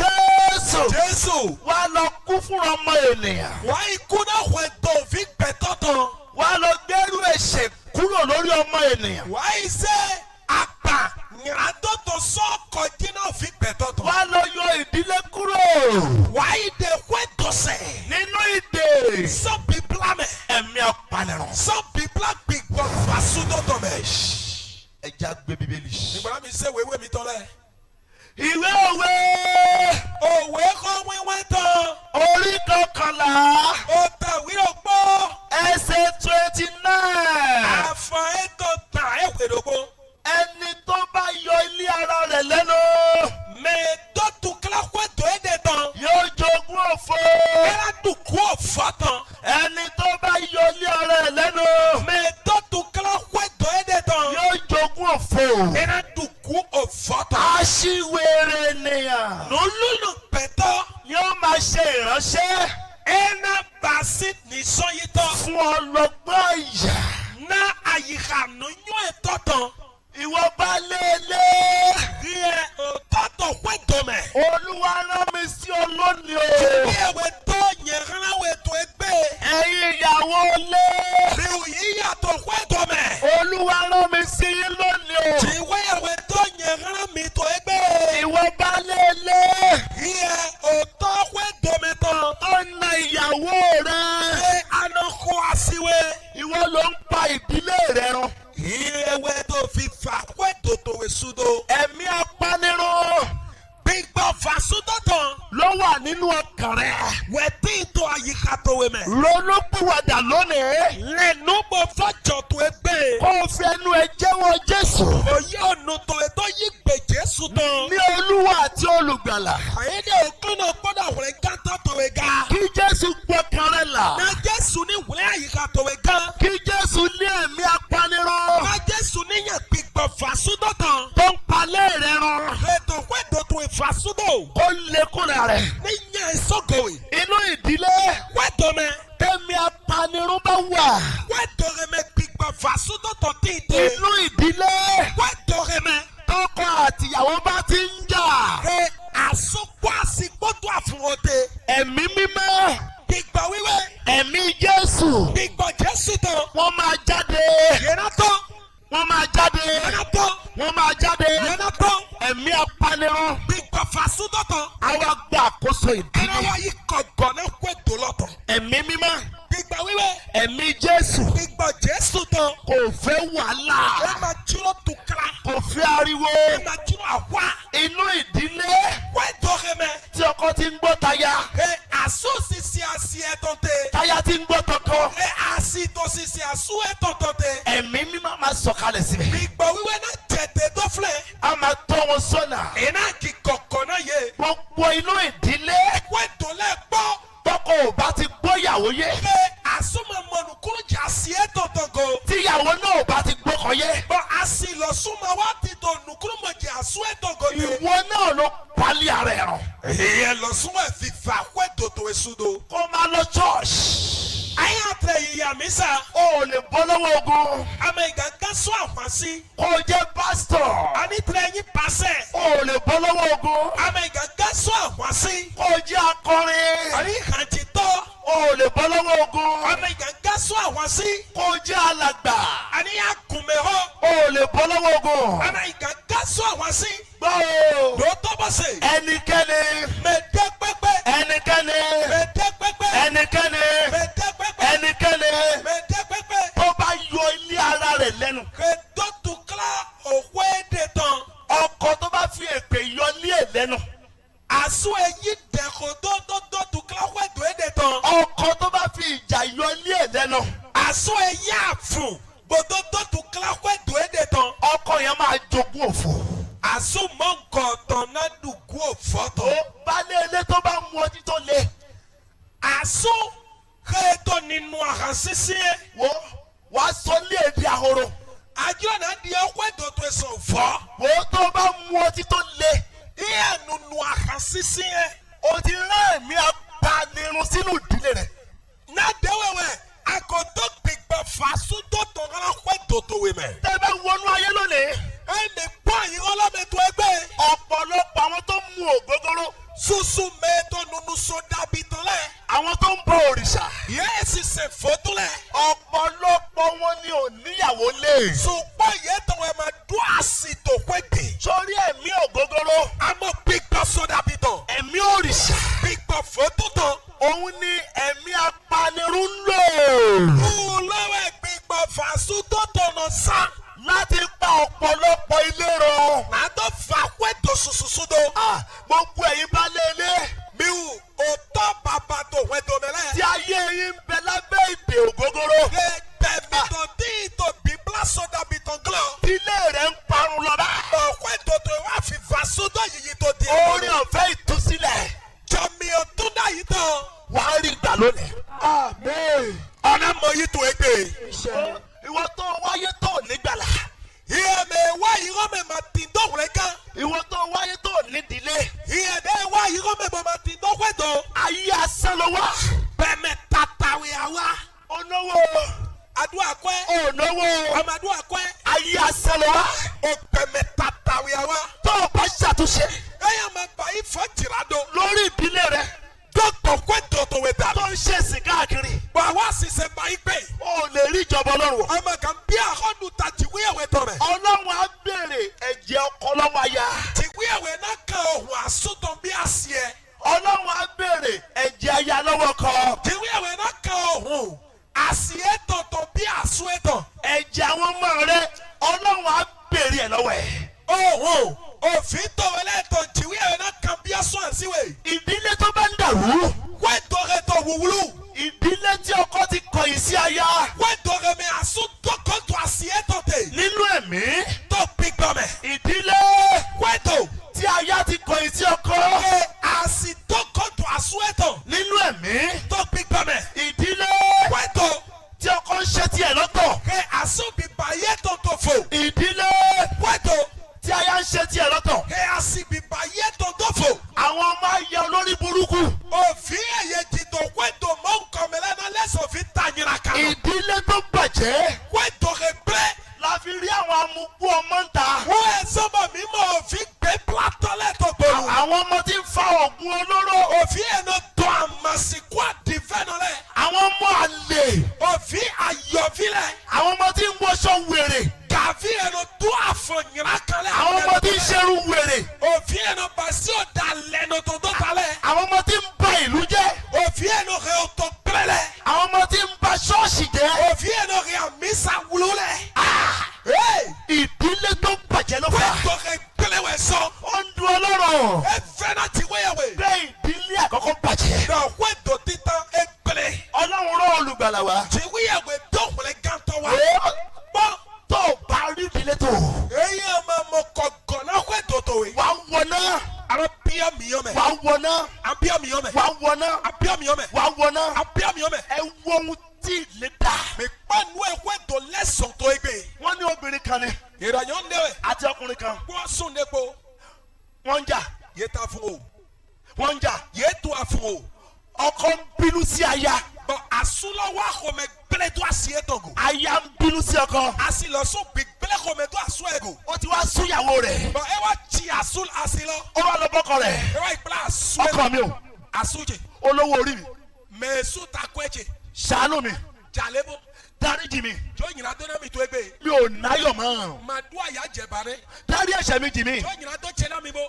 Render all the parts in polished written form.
Jésù. Wá lọ kú fún ọmọ ènìyàn. Why could I wait to Vic Petoton? Wá lọ gbẹ́rù ẹ̀ṣẹ̀ kúrò lórí ọmọ ènìyàn. Why is it Apa? Nyàdọ́tọ̀ sọ́kọ̀ jìnnà Vic Petoton. Wá lọ yọ ìdílé kúrò. Why they wait to say? Nínú ìdè. Some people are me. Ẹ̀mí apanirun. Some people are big but fasudoto me. Ẹja gbé Bíbélì. Nígbà mi ṣe wéwé mi tọ́lẹ̀. Ìwé òwe. Òwe kọ́ wíwẹ́ tán. Orí kọkànlá. Ó tàwí ògbó. Ẹsẹ̀ 29. Àfọ̀ ètò tàn ẹ̀wẹ̀dógún. Ẹni tó bá yọ ilé ara rẹ̀ lẹ́nu. Mẹ́ẹ̀dọ́tù kíláwé tó èdè tán. Yóò jogún òfo. Ẹ̀rá dùkú ọ̀fọ̀ tán. Ẹni tó bá yọ ilé ara rẹ̀ lẹ́nu. Mẹ́ẹ̀dọ́tù kíláwé tó èdè tán. Yóò jogún òfo. Ẹ̀rá dùkú ọ̀fọ̀ tán. Aṣíwèrè ènìyàn. Lólùlù pẹ̀tọ́. Yóò máa ṣe ìránṣẹ́. Ẹ̀rá bàṣí ní sọ́yìntàn. Fún ọlọ́gbọ́n ìyà. Ná àyíká nùyún ẹ̀tọ́ tán. Ìwọ bá lélẹ̀. Rí ẹ òtọ́tọ̀ pẹ̀tọ́mẹ̀. Olúwa rán mi sí ọ lónìí o. Bí ẹ̀wẹ̀ tó yẹn ránwó ètò ẹgbẹ́. Ẹ̀yin ìyàwó lé. Bí òyìn yàtọ̀ pẹ̀tọ́mẹ̀. Olúwa rán mi sí yín lónìí o. Tí ìwé ẹ̀wẹ̀ tó yẹn rán mi tó ẹgbẹ́. Ìwọ bá lélẹ̀. Rí ẹ òtọ́ pẹ̀tọ́mẹ̀ tán. Tó na ìyàwó rẹ. Ṣé anọ́kọ́ àṣìwé? Ìwọ ló ń pa ìdílé rẹ run. Ìrẹ̀wẹ̀ tó fi fà pẹ̀tọ́ tó wẹ̀ sudo. Ẹ̀mí apanirun Gbígbọ́ fàṣúdọ̀ tán. ló wà nínú ọkàn rẹ. Wẹ̀ tí ìtọ́ àyíká tó wẹ̀ mẹ́. Ronúpìwàdà lónìí. Lẹ́nu mo fọ́jọ́ tó ẹgbẹ́. Kó o fi ẹnu ẹ jẹ́wọ́ Jésù. Òye ọ̀nà tó ètò yí gbè Jésù tán. Ní Olúwa àti Olùgbàlà. Àyẹ̀dẹ̀ òkú náà gbọ́dọ̀ wẹ̀ gátà tó wẹ̀ ga. Kí Jésù gbọ́kàn rẹ là. Na Jésù ní wùlẹ̀ àyíká tó wẹ̀ ga. Kí Jésù lé ẹ̀mí apanirun. Na Jésù níyàn gbígbọ́ fàṣúdọ̀ tán. Tó ń palẹ̀ rẹ run. Ètò wẹ̀dọ̀ tó ìfàṣúdọ̀. Ó lé kúnra rẹ̀. Níyàn ìsọ̀gòwì. Inú ìdílé. Wẹ̀dọ̀ mẹ́. Tẹ́mi apanirun bá wà. Wẹ̀dọ̀ rẹ̀ mẹ́ gbígbọ́ fàṣúdọ̀ tán tí ì dé. Inú ìdílé. Wẹ̀dọ̀ rẹ̀ mẹ́. Tọkọ àtìyàwó bá ti ń jà. Ẹ àsopọ̀ àsìgbọ́tò àfúnwọ́tẹ. Ẹ̀mí mímọ́. Gbígbọ́ wíwẹ́. Ẹ̀mí Jésù. Gbígbọ́ Jésù tán. Wọ́n máa jáde. Yẹnà tán. Wọ́n máa jáde. Yẹnà tán. Wọ́n máa jáde. Yẹnà tán. Ẹ̀mí apanirun. Gbígbọ́ fàṣúdọ̀ tán. Àwa gba àkóso ìdílé. Aláwa yìí kọ̀gàn náà kó ètò lọ́tọ̀. Ẹ̀mí mímọ́. Gbígbọ́ wíwẹ́. Ẹ̀mí Jésù. Gbígbọ́ Jésù tán. Kò fẹ́ wàhálà. Ẹ máa jíró tukara. Kò fẹ́ ariwo. Ẹ máa jíró àwa. Inú ìdílé. Wẹ́ẹ̀dọ̀ rẹ̀ mẹ́. Tí ọkọ ti ń gbọ́ táyà. Ẹ àsosisi àsì ẹ̀tọ́ tẹ. Táyà ti ń gbọ́ tọkọ. Ẹ àsì tòsisi àsú ẹ̀tọ́ tọ́ tẹ. Ẹ̀mí mímọ́ máa sọ̀kalẹ̀ síbẹ̀. Gbígbọ́ wíwẹ́ náà tẹ̀tẹ̀ tó filẹ̀. A máa tọ́ wọn sọ́nà. Iná kì kọ̀kọ̀ náà yé. Gbogbo inú ìdílé. Wẹ́ẹ̀dọ̀ lẹ́ gbọ́. Tọkọ ò bá ti gbọ́ ìyàwó yé. Ẹ àsomọ̀ mọ̀nùkúrú jà sí ẹ̀tọ́ tọ́ go. Tíyàwó náà ò bá ti gbọ́kọ yé. Bọ́ àsì lọ súnmọ́ wá ti tó nùkúrú mọ̀ jà sú ẹ̀tọ́ go yé. Ìwọ náà ló palí ara ẹ̀ rán. Ìyẹn lọ súnmọ́ ìfìfà wẹ́ẹ̀dọ̀ tó èso do. Kó máa lọ church. Ayé àtẹ ìyá mi sá. O ò lè bọ́ lọ́wọ́ ogun. Àmọ́ ìgàgá sún àfàsí. Kó o jẹ́ pásítọ̀. Àní tẹ̀lé yín pàṣẹ. O ò lè bọ́ lọ́wọ́ ogun. Àmọ́ ìgàgá sún àfàsí. Kó o jẹ́ akọrin. Àní ìhàntì tọ́. O ò lè bọ́ lọ́wọ́ ogun. Àmọ́ ìgàgá sún àfàsí. Kó o jẹ́ alàgbà. Àní àkùnmẹ̀họ́. O ò lè bọ́ lọ́wọ́ ogun. Àmọ́ ìgàgá sún àfàsí. Gbọ́ o. Lóòótọ́ bọ́ sè. Ẹnikẹ́ni. Mẹ̀dẹ́ pẹ́pẹ́. Ẹnikẹ́ni. Mẹ̀dẹ́ pẹ́pẹ́. Ẹnikẹ́ni. Mẹ̀dẹ́ pẹ́pẹ́. Ẹnikẹ́ni. Mẹ̀dẹ́ pẹ́pẹ́. Tó bá yọ ilé ara rẹ̀ lẹ́nu. Kẹ̀dọ́tù kílá òkú èdè tán. Ọkọ tó bá fi èpè yọ ilé ẹ̀ lẹ́nu. Àsú èyí dẹ̀kọ̀ tó kílá wẹ̀dọ̀ èdè tán. Ọkọ tó bá fi ìjà yọ ilé ẹ̀ lẹ́nu. Àsú èyí àfùn gbòdódótù kílá wẹ̀dọ̀ èdè tán. Ọkọ yẹn máa jogún òfò. Àsú mọ̀ǹkọ̀ tán náà dùkú òfòtò. Ó balẹ̀ ilé tó bá mu ọtí tó le. Àsú kéètò nínú àhànsísí. Wàá sọ ní èdè ahoro. Àjọ náà di ọkọ̀ ìdọ̀tọ̀ ẹ̀sán fọ́. Wo tó bá mu ọtí tó le. Ìyá nínú àhànsísí. O ti rán ẹ̀mí apanirun sínú ìdílé rẹ̀. Náà dẹ́wẹ̀wẹ̀ àkọ́tọ́ gbígbà fàṣúdọ̀ tó rán ọkọ̀ ìdọ̀tọ̀ wẹ̀ mẹ́. Tẹ́ bá wọnú ayé lónìí. Ẹnì pọ̀ yìí ọlọ́mẹ̀tọ́ ẹgbẹ́. Ọ̀pọ̀lọpọ̀ àwọn tó mu mu ògógóró. Susu meto nunu soda bitole. Àwọn tó ń bọ òrìṣà. Yes, c'est fotole. Ọ̀pọ̀lọpọ̀ wọn ni ò níyàwó lé. Supo yeto we ma do asito kwete. Sórí ẹ̀mí ògógóró. Amo big boss soda biton. Ẹ̀mí òrìṣà. Big boss fototon. Òun ni ẹ̀mí apanirun lò. Ulowe big boss fasuto tono sa. Láti pa ọ̀pọ̀lọpọ̀ ilé rọ. Na do fa kweto sususudo. Gbogbo ẹ̀yin bá lé ilé. Miu oto baba to weto mele. Tí ayé yín ń bẹ lábẹ́ ìdè ògógóró. Biton ti to bibla soda biton glo. Ilé rẹ̀ ń parun lọ bá. Kweto to wa fi fasudo yiyi to di. Orin ọ̀fẹ́ ìtúsílẹ̀. Jọmi otunda yi to. Wàá rí ìgbà lónìí. Àmín. Ọ̀nà mọ yìí tó egbe. Ìwọ tó wáyé tó nígbàlà. Iye mi wá irọ́ mi ma ti dọ́kùnrin kan. Ìwọ tó wáyé tó nídìílé. Iye dẹ́ wá irọ́ mi ma ti dọ́kùnrin tó. Ayé asán ló wá. Bẹ́ẹ̀mẹ̀ tatawe àwa. Olówó. Àdúrà kọ́. Olówó. Ọmọ àdúrà kọ́. Ayé asán ló wá. O bẹ́ẹ̀mẹ̀ tatawe àwa. Tó o bá ṣàtúnṣe. Ẹyà máa bá yín fọ́ tìrádó. Lórí ìdílé rẹ. Dọ́kítọ̀ kọ́ ètò wẹ̀ dà. Tó ń ṣe sí káàkiri. Bọ̀ àwa ṣiṣẹ́ bá yín pé. O lè rí ìjọba Ọlọ́run wọ̀. Ọmọ kan bí àkọ́dù ta tìwéyàwó tọ̀ rẹ̀. Ọlọ́run á béèrè ẹ̀jẹ̀ ọkọ lọ́wọ́ aya. Tìwéyàwó náà kan ohun àsúntàn bí àṣìẹ. Ọlọ́run á béèrè ẹ̀jẹ̀ aya lọ́wọ́ kan. Tìwéyàwó náà kan ohun àṣìẹ tọ̀tọ̀ bí àṣù ẹ̀tàn. Ẹ̀jẹ̀ àwọn ọmọ rẹ Ọlọ́run á béèrè ẹ̀ lọ́wọ́ ẹ̀. Ohun òfin tọ̀wẹ́lẹ̀ tó tìwéyàwó náà kan bí àṣù àṣìwé. Ìdílé tó bá ń dàrú. Wẹ́tọ̀rẹ́ tó wúwúlú. Ìdílé tí ọkọ ti kọ̀yìn sí aya. Wẹ́tọ̀rẹ́ mi àsúntọ̀kọ̀ tó àṣìẹ tọ̀tẹ̀. Nínú ẹ̀mí. Tó pípọ̀ mẹ́. Ìdílé Wẹ́tọ̀. tí aya ti kọ̀yìn sí ọkọ. Àsìtọ̀kọ̀ tó àṣù ẹ̀tàn. Nínú ẹ̀mí. Tó pípọ̀ mẹ́. Ìdílé Wẹ́tọ̀. tí ọkọ ń ṣe tiẹ̀ lọ́tọ̀. Àsúbìbà yẹ tọ̀tọ̀ fò. Ìdílé Wẹ́tọ̀. tí aya ń ṣe tiẹ̀ lọ́tọ̀. Àsìbìbà yẹ tọ̀tọ̀ fò. Àwọn ọmọ ayé olórí burúkú. Òfin ẹ̀yẹ jìtọ̀ wẹ́tọ̀ mọ́ nkọ̀mẹ́lẹ́ náà lẹ́sọ̀ fi ta yìnyín kan. Ìdílé tó bàjẹ́. Wẹ́tọ̀ rẹ̀ gbẹ́. La fi rí àwọn amúgbó ọmọ ń ta. Wọ́n ẹ̀ sọ́mọ mi mọ̀ òfin gbé platọ́lẹ̀ tó gbòòrò. Àwọn ọmọ tí ń fa oògùn olóró. Òfin ẹ̀ náà tọ́ àmàsìkò àdìfẹ́ náà lẹ̀. Àwọn ọmọ àlè. Òfin àyọ̀filẹ̀. Àwọn ọmọ tí ń wọṣọ wèrè. Gàfi ẹ̀ náà tó àfọ̀nyìnrà kalẹ̀. Àwọn ọmọ tí ń ṣerú wèrè. Òfin ẹ̀ náà bàṣí ọ̀dà lẹ́nu tó tó kalẹ̀. Àwọn ọmọ tí ń ba ìlú jẹ́. Òfin ẹ̀ náà rẹ̀ ọ̀tọ̀ pẹ́lẹ̀. Àwọn ọmọ tí ń ba ṣọ́ọ̀ṣì jẹ́. Òfin ẹ̀ náà rẹ̀ àmísà wúlò lẹ̀. Ìdílé tó bàjẹ́ ló fà. Wẹ́tọ̀ rẹ̀ gbẹ́lẹ̀ wẹ̀ sọ. Ó ń dun Ọlọ́run. Ẹ fẹ́ náà ti wéyàwó. Bẹ́ẹ̀ ìdílé àkọ́kọ́ bàjẹ́. Náà wẹ́tọ̀ títan ẹ gbẹ́lẹ̀. Ọlọ́run rán olùgbàlà wá. Ti wéyàwó dọ́kùnrin gàtọ̀ wa. Bọ́. Tó o bá rí ìdílé tó. Èyí ọmọ ọmọ kọ̀ọ̀kan náà wẹ́tọ̀ tó wé. Wà á wọná. Àwọn bíyà mìíràn mẹ́. Wà á wọná. Àbíyà mìíràn mẹ́. Wà á wọná. Àbíyà mìíràn mẹ́. Wà á wọná. Àbíyà mìíràn mẹ́. Ẹ wo ohun tí ìlé dá. Mi pàánù ẹ̀ wẹ́tọ̀ lẹ́sàn tó egbe. Wọ́n ní obìnrin kan ni. Ìrànyọ́ ń dẹ́wẹ̀. Àti ọkùnrin kan. Wọ́n sùn dẹ́po. Wọ́n ń jà. Yé ta fún o. Wọ́n ń jà. Yé tó a fún o. Ọkọ ń bínú sí aya. Bọ̀ àsúlọ́wọ́ àkọ́mẹ gbẹ́lẹ́ tó a sì é tọ̀gù. Aya ń bínú sí ọkọ. Àsìlọ́sọ bí gbẹ́lẹ́ kọ́mẹ tó a sún ẹ̀gù. Ó ti wá súyàwó rẹ̀. Bọ̀ ẹ wá ti àsún àsìlọ́. Ó wá lọ bọ́kọ rẹ̀. Ẹ wá ìpínlẹ̀ àsún Ọkọ mi o. àsúnjẹ. Olówó orí mi. Mẹ̀ẹ́sù takọ ẹ̀jẹ̀. Ṣàánú mi. Jàlébó. Dáríjì mi. Jọ ìyìnà tó náà mi tó egbe. Mi ò náyọ̀ mọ́. Màdú àyà jẹ̀bà rẹ̀. Dárí ẹ̀ṣẹ̀ mi jì mí. Jọ ìyìnà tó jẹ náà mi bó.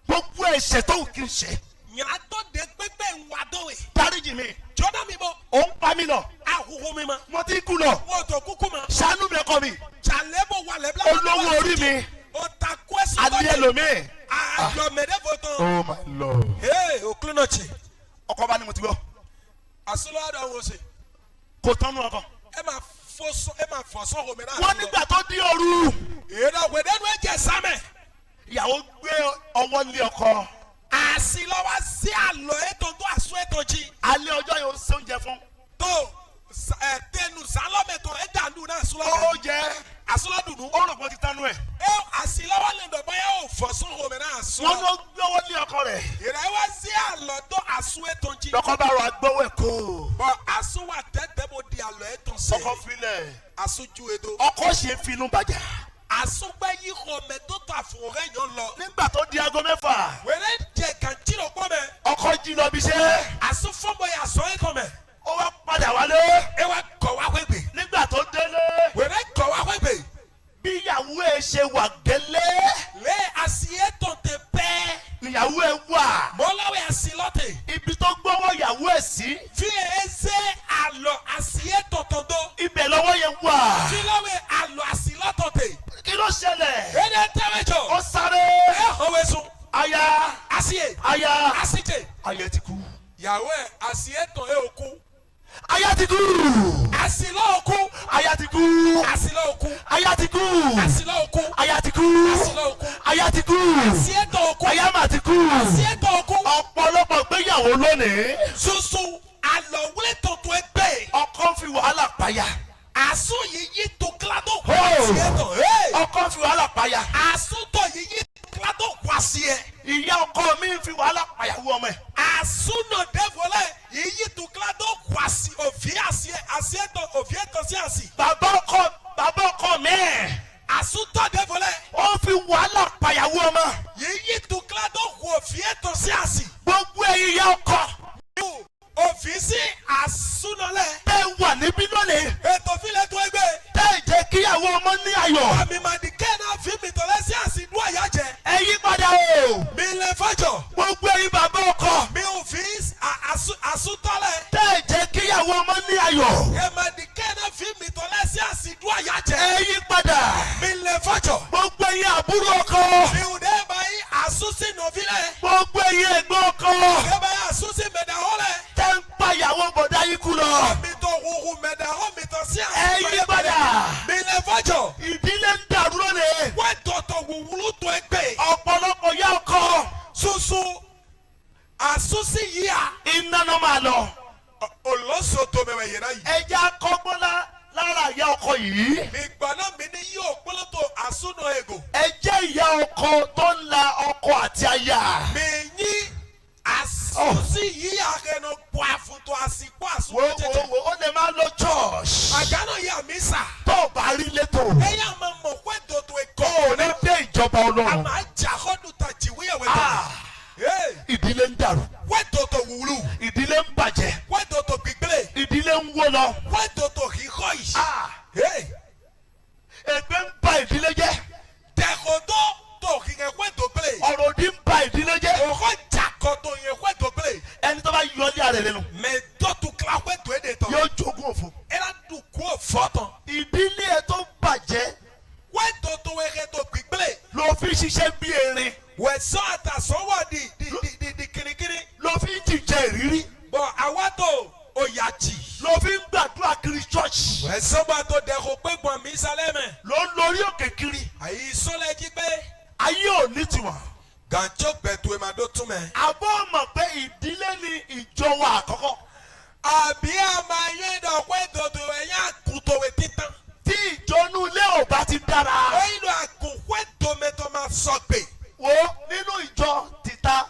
Gbogbo ẹ̀ṣẹ̀ tó kì í ṣe. Ìyìnà tó dé pépé ìwà dọ̀wẹ̀. Dáríjì mi. Jọ náà mi bó. Ó ń pa mí lọ. Àhùhù mi ma. Mo ti kú lọ. Wọ́n tó kúkú ma. Ṣàánú mi ọkọ mi. Jàlébó wà lẹ́bílà. Olówó orí mi. O takọ ẹ̀sùn Adìyẹ lomi. Àjọmẹ̀dẹ́ fòtán. Oh my Lord. Ee òkúlù náà ti. Ọkọ bá ní mo ti gbọ́. Àsúlọ́ àdá wọn ṣe. Kò tán nù ọkọ. Ẹ máa fọ sọ́kò mi náà. Wọ́n nígbà tó di òru. Ìyẹn wẹ̀dẹ́nu ẹ̀jẹ̀ sámẹ̀. Ìyàwó gbé ọwọ́ lé ọkọ. Àsìlọ́wọ́ sí àlọ́ ètò tó àsún ètò jí. Alẹ́ ọjọ́ yóò ṣe oúnjẹ fún. Tó tẹnu sálọ́mẹ̀tọ̀ ẹ̀ dànù náà àsúlọ́. Ó jẹ́. Àsúlọ́ dùnú. Ó rò pé ó ti tánú ẹ̀. Ẹ àsìlọ́wọ́ lè dọ̀ báyà ò fọ sọ́kò mi náà àsún. Wọ́n ló gbé ọwọ́ lé ọkọ rẹ̀. Ìrẹ̀wá sí àlọ́ tó àsún ètò jí. Lọ́kọ bá rọ agbówó ẹ̀ kó. Bọ̀ àsún wà tẹ́tẹ́ mo di àlọ́ ètò sẹ́. Ọkọ filẹ̀. Àsúnjú ètò. Ọkọ ṣe finú bàjẹ́. Àsúngbẹ́ yìí kò mẹ́tò tó àfòrẹ́ yàn lọ. Nígbà tó di aago 6. Wẹ̀rẹ̀ jẹ níyàwó ẹ wà. Molawe asilote. Ibi tó gbọ́wọ́ ìyàwó ẹ̀ sí. Fi eze alo asiye totondo. Ibẹ̀ lọ́wọ́ yẹn wà. Filawe alo asilotote. Kí ló ṣẹlẹ̀? Ede tewejo. Ó sáré. Owesun. Aya. Asiye. Aya. Asije. Aya ti kú. Yahweh asiye to oku. Aya ti kú. Asilo oku. Aya ti kú. Asilo oku. Aya ti kú. Asilo oku. Aya ti kú. Asilo oku. Aya ti kú. Asiye to oku. Aya mà ti kú. Asiye to oku. Ọ̀pọ̀lọpọ̀ gbéyàwó lónìí. Susu alowule toto egbe. Ọkọ fi wàhálà payà. Asu yiyi to klado Oh. kwasiye to. Ọkọ fi wàhálà payà. Asu to yiyi klado kwasiye. Ìyá ọkọ mi fi wàhálà payàwó ọmọ ẹ̀. Asu no devole yiyi to klado kwasi ovie asiye to ovie to si asi. Bàbá ọkọ mi. Asu to devole Ó fi wàhálà payàwó ọmọ. yiyi to klado ovie to si asi. Gbogbo ẹ̀yin ìyá ọkọ. Ofisi asunole. Tẹ́ wà níbí lónìí. Ètò fílẹ̀ tó ẹgbẹ́. Tẹ́ jẹ́ kíyàwó ọmọ ní ayọ̀. Àmì màdìkẹ́ náà fi mi tọ́lẹ́ sí àsìdú àyájẹ́. Ẹ yí padà o. Mi lè fọ́jọ̀. Gbogbo ẹ̀yin bàbá ọkọ. Mi ò fi àsútọ́lẹ̀. Tẹ́ jẹ́ kíyàwó ọmọ ní ayọ̀. Èmàdìkẹ́ náà fi mi tọ́lẹ́ sí àsìdú àyájẹ́. Ẹ yí padà. Mi lè fọ́jọ̀. Gbogbo ẹ̀yin àbúrò ọkọ. Mi ò dé báyìí àsúsí nòfilẹ̀. Gbogbo ẹ̀yin ẹ̀gbọ́n ọkọ. Dé báyìí àsúsí mẹ̀dàhólẹ̀. Tẹ́ ń payàwó bọ̀dá yín kú lọ. Mi tó huhu mẹ̀dàhó mi tọ́ sí Ẹ yí padà. Mi lè fọ́jọ̀. Ìdílé ń dàrú lónìí. Wọ́n tọ̀tọ̀ wùwúlú tó ẹgbẹ́. Ọ̀pọ̀lọpọ̀ yá ọkọ. Susu àsúsí yíyà. Iná náà máa lọ. Olóṣòtò mẹ́wàá yẹn náà yìí. Ẹja kọ́gbọ́n lára ìyá ọkọ yìí. Ìgbàna mi ni yóò pólótò àsúnà ego. Ẹ jẹ́ ìyá ọkọ tó ń la ọkọ àti aya. Mi yí àsúnsí yí àrẹ̀nà pọ̀ àfùtò àsìkò àsúnà Wo jẹjẹ. ó lè máa lọ church. Àgánà yà mí sà. Tó o bá rí létò. Ẹ̀yà máa mọ̀ pé dòdò Kó ẹ̀kọ́. o ní dé ìjọba A Ọlọ́run. máa jà kọ́dù tà jìwé ẹ̀wẹ̀ tó. Ah, Ìdílé ń dàrú. Wẹ́ dòdò wùwúlù. Ìdílé ń bàjẹ́. Wẹ́ dòdò gbígbélé. Ìdílé ń wó lọ. Wẹ́ dòdò híhọ́ yìí. Ah, Ègbé ń ba ìdílé jẹ́. Tẹ̀kọ̀dọ̀ tó hìhẹ̀ wẹ́ dògbélé. Ọ̀rọ̀ òdì ń ba ìdílé jẹ́. Òkò jàkọ̀tò yẹn wẹ́ dògbélé. Ẹni tó bá yọ ní àrẹ̀ lẹ́nu. Mẹ dọ́tù kílá wẹ́ dò éde tán. Yóò jogún òfò. Ẹ̀rá dùn kú òfòtàn. Ìdílé ẹ tó bàjẹ́ Wẹ́ dòdò wẹ́rẹ́ tó gbígbélé. ló fi ṣiṣẹ́ bí erin. Wẹ̀sán àtàsánwó di kirikiri. Ló fi ń jìjẹ ìrírí. Bọ̀ àwa tó oyàjì. Ló fi ń gbàdúrà kiri church. Wẹ̀sán bá tó dẹ̀kọ̀ pé gbọ̀n mi sálẹ̀ mẹ́. Ló ń lórí òkè kiri. Àyè sọ́lẹ̀ jí pé. Ayé ò ní tiwọn. Gànjọ́ gbẹ̀tù ẹ̀ máa dó tún mẹ́. Àbọ̀ mọ̀ pé ìdílé ni ìjọ wa àkọ́kọ́. Àbí àmà yẹn dọ̀ pé dòdò ẹ̀yà àkùtòwé títàn. Tí ìjọnú ilé ò bá ti dára. Ó yìí lọ àkùnwé tòmẹ́tò máa sọ pé. Wo nínú ìjọ títà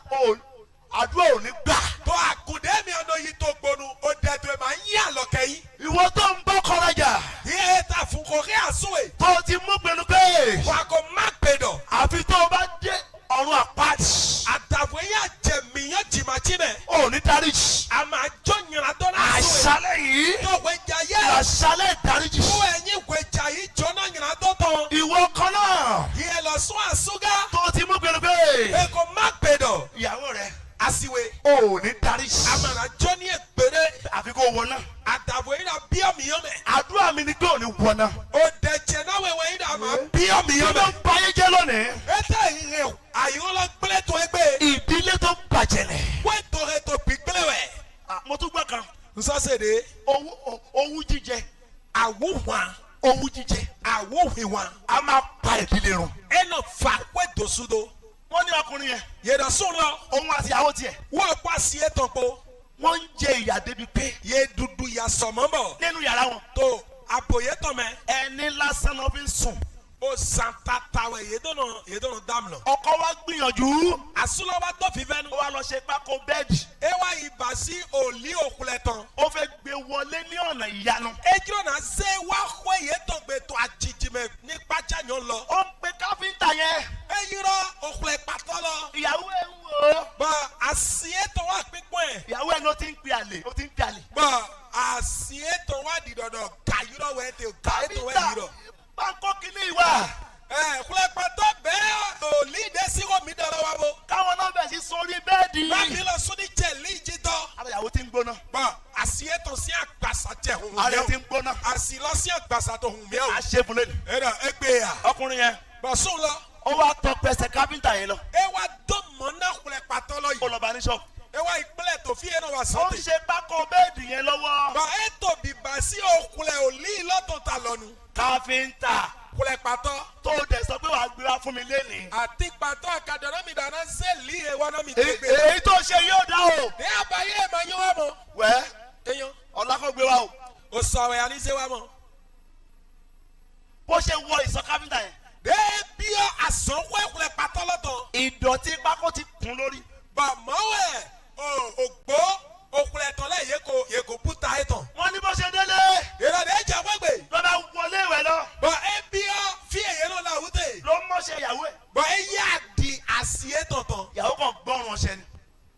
àdúrà ò ní gbà. Tó àkùdé mi ọ̀nà yìí tó gbónú ó dẹ̀tù ẹ̀ máa ń yí àlọ́kẹ́ yìí. Ìwọ tó ń bọ́ kọ́rajà. Yíyẹ ta fún kòkè àsúwè. Tó ti mú pinnu pé. Wà kò má pè dọ̀. Àfi tó o bá dé ọ̀run àpáàdì. Àtàwọn yà jẹ mìíràn jìmàjì mẹ́. Ò ní dáríjì. A máa jọ yìnyín dọ́là àsúwè. Àṣálẹ̀ yìí. Yóò wẹ̀ jà yẹ. Àṣálẹ̀ ìdáríjì. Fún ẹ̀yìn wẹ̀ jà yìí jọ́nà yìnyín dọ́tàn. Ìwọ kan náà. Yíyẹ lọ sún àsúgá. Tó ti mú pinnu pé. Èkó má pè dọ̀. Ìyàwó rẹ̀. Àsìwè. Ò ní dáríjì. A máa jọ ní ègbèrè. Àfi kó wọ náà. Àtàwọn yìí náà bí ọ̀mìyàn mẹ́. Àdúrà mi ni pé ò ní wọ náà. Ó dẹ̀jẹ̀ náà wẹ̀wẹ̀ yìí náà máa bí ọ̀mìyàn Kí ló mẹ́. ń ba ayé jẹ́ lónìí? Ètò ìrìn àyìnlọ́ gbẹ́lẹ̀ tó ẹgbẹ́. Ìdílé tó bàjẹ́ lẹ̀. Wọ́n ètò rẹ̀ tó gbígbélé wẹ̀. Mo tún gbọ́ kan. Nsọ́sẹ̀dẹ̀. Owú jíjẹ. Àwòwàn. Owú jíjẹ. Àwòwìwàn. A máa pa ìdílé run. Ẹnà fà wẹ́ dòsudo. Wọ́n ní ọkùnrin yẹn. Yẹ̀dọ̀ sùn lọ. Òun àti ìyàwó tiẹ̀. Wọ́n pa sí ètò po. Wọ́n ń jẹ ìyà débi pé. Yé dúdú ya sọ̀mọ́ bọ̀. Nínú yàrá wọn. Tó àbòyé tọ̀ mẹ́. Ẹni lásán ló fi ń sùn. Ó san tatawe yédọ̀nà dam lọ. Ọkọ wa gbìyànjú. Àsúlọ́wọ́ tó fi fẹ́nu. Ó wá lọ ṣe pákó bẹ́ẹ̀dì. Ewa ibà sí òlí òkulẹ̀ tán. Ó fẹ́ gbé wọlé ní ọ̀nà ìyanu. Ejiro na se wá kó èyí tó gbé tó àjìjìmẹ̀ ní pàjáyàn lọ. Ó ń pe káfíńtà yẹn. Eyirọ òkulẹ̀ pàtó lọ. Ìyàwó ẹ̀ ń wò ó. Bọ̀ àsìétò wà pípọ̀ ẹ̀. Ìyàwó ẹ̀ ló ti ń pe àlè. Ó ti ń pe àlè. Bọ̀ àsìétò wà dìdọ̀dọ̀ gàyúrọ̀ wẹ̀ tẹ̀ gàyúrọ̀ wẹ̀ yìí rọ̀. Báńkò kìíní ìwà. Kulẹ̀ pàtó bẹ́ẹ̀ òlí ìdẹ́síwọ̀ mi dọ̀rọ̀ wa bọ̀. Káwọn náà bẹ̀ sí ààrẹ ti ń gbóná. Àsìlọ́sí àgbàsà tó hùn mí o. a ṣe fún lẹ́nu. Ẹ̀rọ ẹgbẹ́ yà. ọkùnrin yẹn. Bọ̀sùn lọ. ó wá tọ pẹsẹ kápẹ́ntà yẹn lọ. Ẹ wá dó mọ́nà kulẹ̀ pàtó lọ ó yìí. lọ bá ní ṣọ́ọ̀bù. Ẹ wá ìpínlẹ̀ tó fi yẹn náà wá ó ń sọ́tẹ̀. ṣe pákó bẹ́ẹ̀dì yẹn lọ́wọ́. Bọ̀ ẹ tó bìbà sí òkulẹ̀ òlí lọ́tọ̀ ta lọ́nu. káfíńtà Kulẹ̀ pàtó. tó dẹ̀ sọ pé wàá gbé wá fún mi lẹ́nìí. Àti pàtó àkàdọ̀rọ̀ mi dáná sẹ́ẹ̀lì ẹ̀wọ̀n náà mi tó gbé. èyí tó ṣe yóò dá o. Ní àbáyé ẹ̀ máa yín wá mọ́. wẹ́ Eyín. ọ̀la kò gbé wa o. O sọ̀rọ̀ ẹ̀ àníṣe wá mọ́. bó ṣe wọ ìsọ káfíńtà yẹn. Débi àsánwó ẹ̀kulẹ̀ pàtó lọ́tọ̀. ìdọ̀tí pákó ti kún lórí. Bàmọ́wẹ̀ ògbó òkulẹ̀ tán lẹ̀ yẹ kò búta ẹ̀ tán. wọ́n ní bó ṣe délé. Ìrọ̀lẹ́ ìjà gbẹ́gbẹ́. lọ́dà wọlé ìwẹ̀ lọ. Bọ̀ ẹ bí ọ fi èyẹ náà la wúte. ló mọ̀ṣẹ́ ìyàwó ẹ̀. Bọ̀ ẹ yá di àsìyé tọ̀tàn. ìyàwó kan gbọ́ràn ọṣẹ ni.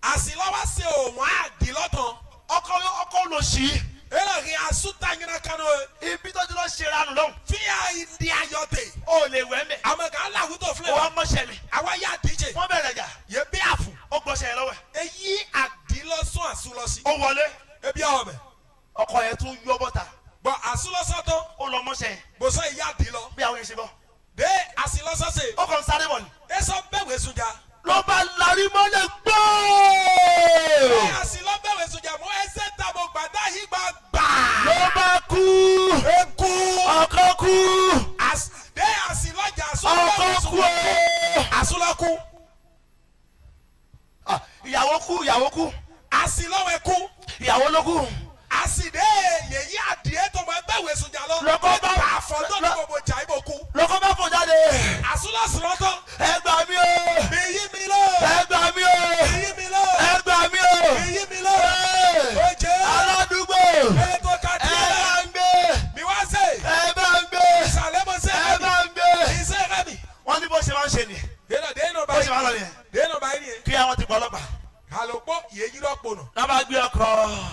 Àsìlọ́wọ́ ṣe òun á di lọ́tàn. ọkọ ló ṣí. Ẹ̀rọ kì í asúta yín kan náà. ibi tó ti lọ ṣe ranù lọ́hùn. Fíyà ìdí ayọ̀tẹ̀. ó lè wẹ̀ mẹ́. Àmọ̀ kan làwùtò fúlẹ̀ ó wa. wá mọ̀ṣẹ́ mi. Àwa yá díje. wọ́n bẹ̀rẹ̀ jà. Yẹ bí àfù. ó gbọ́ṣẹ́ yẹn lọ́wọ́ ẹ̀. Èyí àdìlọ́sùn àsúlọ́sí. ó wọlé. Ebi àwọn mẹ́. ọkọ yẹn tún yọ bọ́ta. Bọ̀ àsúlọ́sọ́tọ̀. ó lọ mọ̀ṣẹ́ yẹn. Bọ̀sọ̀ ìyá àdìlọ́. bí àwọn yẹn ṣe bọ́. Dé àsìlọ́sọ́sẹ̀. ó kàn sáré bọ̀ ni. Ẹ sọ bẹ́ẹ̀ sunjà. ló bá larí mọ́lẹ̀ gbọ́. Àsìlọ́ bẹ́ẹ̀ sunjà mọ́ ẹsẹ̀ tàbọ̀ gbàdá yìí gbà. ló bá kú. Eku. ọkọ kú. Dé àsìlọ́jà ọkọ kú o. àsúlọ́kú. ìyàwó kú ìyàwó kú. Àsìlọ́wẹ̀ kú. ìyàwó ló kú. Àsìdé yèyí àdìẹ tó mọ ẹgbẹ́ ìwé sunjà lọ. Lọ́kọ́ bá- Bá àfọ̀dọ́ ní gbogbo jà ìbò kú. lọ́kọ́ bá fò jáde. Àsúlọ́sọ̀rọ̀tọ̀. ẹ gbà mí o. Bìyí mi lọ. ẹ gbà mí o. Bìyí mi lọ. ẹ gbà mí o. Bìyí mi lọ. Ee, Oje. aládùúgbò. Ètò ẹ kàdí bá ẹ̀rọ. ń gbé. Mi wá sè. ẹ bá ń gbé. Ìsàlẹ̀ mo sè. ẹ bá ń gbé. Ìsè rẹ̀ mi. wọ́n ní bó ṣe máa ń ṣe ni. Dénú bó ṣe máa ń lọ nìyẹn. Dénú báyìí nìyẹn. kí àwọn ti pọ̀ ọlọ́pàá. Àlòpọ̀ yèyí lọ́pọ̀ nù. náà bá gbé ọkọ̀.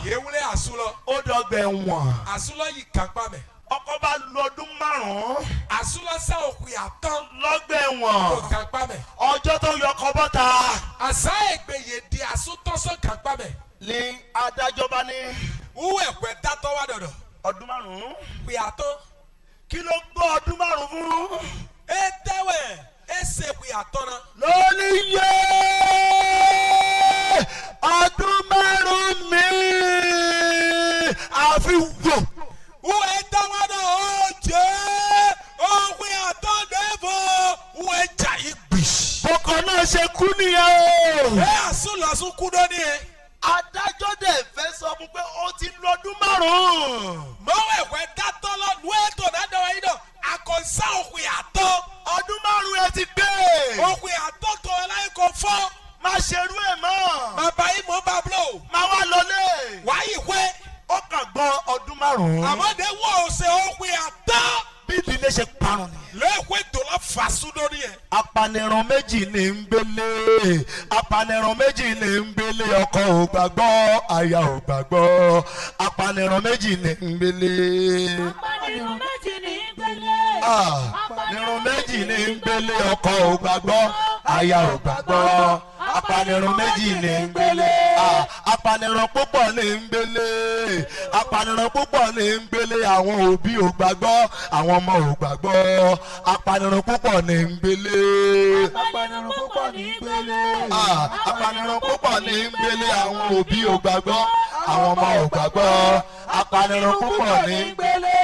Yèwúlẹ̀ àsúlọ. ó dọ̀gbẹ̀ wọ̀n. Àsúlọ yìí kápá mẹ́. ọkọ̀ bá lọ́dún márùn-ún. Àsúlọ sá òkú yàtọ̀. lọ́gbẹ̀ Kò wọ̀n. kápá mẹ́. ọjọ́ tó yọ ọkọ̀ bọ́ta. Àṣà ègbèyè di àsútọ́sọ kápá mẹ́. ní adájọ́ bá ní. Wúwo ẹ̀pẹ́ dátọ́ wá dọ̀dọ̀. ọdún márùn-ún. Kò yàtọ̀. kí ló gbọ́ ọdún márùn-ún fún. Ẹ tẹ́wẹ̀ ẹ ṣe kò yàtọ̀ náà. lórí yé ọdún márùn-ún mi àfi wò. Wúwo ẹ dáwọ́ náà ó jẹ́ òkú yàtọ̀ dẹ́fọ̀. Wúwo ẹ jà yí gbìṣ. ọkọ̀ náà ṣe kú nìyẹn o. Ẹ àsúlọ̀sùn kú dọ́ ní ẹ. adájọ́ dẹ̀ fẹ́ sọ fún pé ó ti lọ́dún márùn-ún. Mọ̀wé ẹ̀pẹ́ dátọ́ lọ́nu ètò dáadáa yìí náà. Àkọsá òkú yàtọ̀. ọdún márùn-ún ẹ ti gbé. Òkú yàtọ̀ tó ẹ láyé kò fọ́. má ṣerú ẹ̀ mọ́. Bàbá yìí mọ̀ bá blo. má wá lọlé. Wáyé pé ó kàn gbọ́ ọdún márùn-ún. àmọ́dé wọ̀ ọ́ ṣe òkú yàtọ̀. bí ìdílé ṣe parun ni. Lẹ́ẹ̀kọ́ ètò lọ fà sódò ní ẹ̀. apanirun méjì ní ń gbélé. apanirun méjì ní ń gbélé. ọkọ ò gbàgbọ́ aya ò gbàgbọ́. apanirun méjì ní ń gbélé. Apanirun méjì ní í gbélé. apanirun méjì ní ń gbélé. ọkọ ò gbàgbọ́ aya ò gbàgbọ́. apanirun méjì ní ń gbélé. apanirun púpọ̀ ní ń gbélé. apanirun púpọ̀ ní ń gbélé. àwọn òbí ò gbàgbọ́ àwọn ọmọ ò gbàgbọ́. apanirun púpọ̀ ní ń gbélé. Apanirun púpọ̀ ní í gbélé. apanirun púpọ̀ ní ń gbélé. àwọn òbí ò gbàgbọ́ àwọn ọmọ ò gbàgbọ́. apanirun púpọ̀ ní ń gbélé.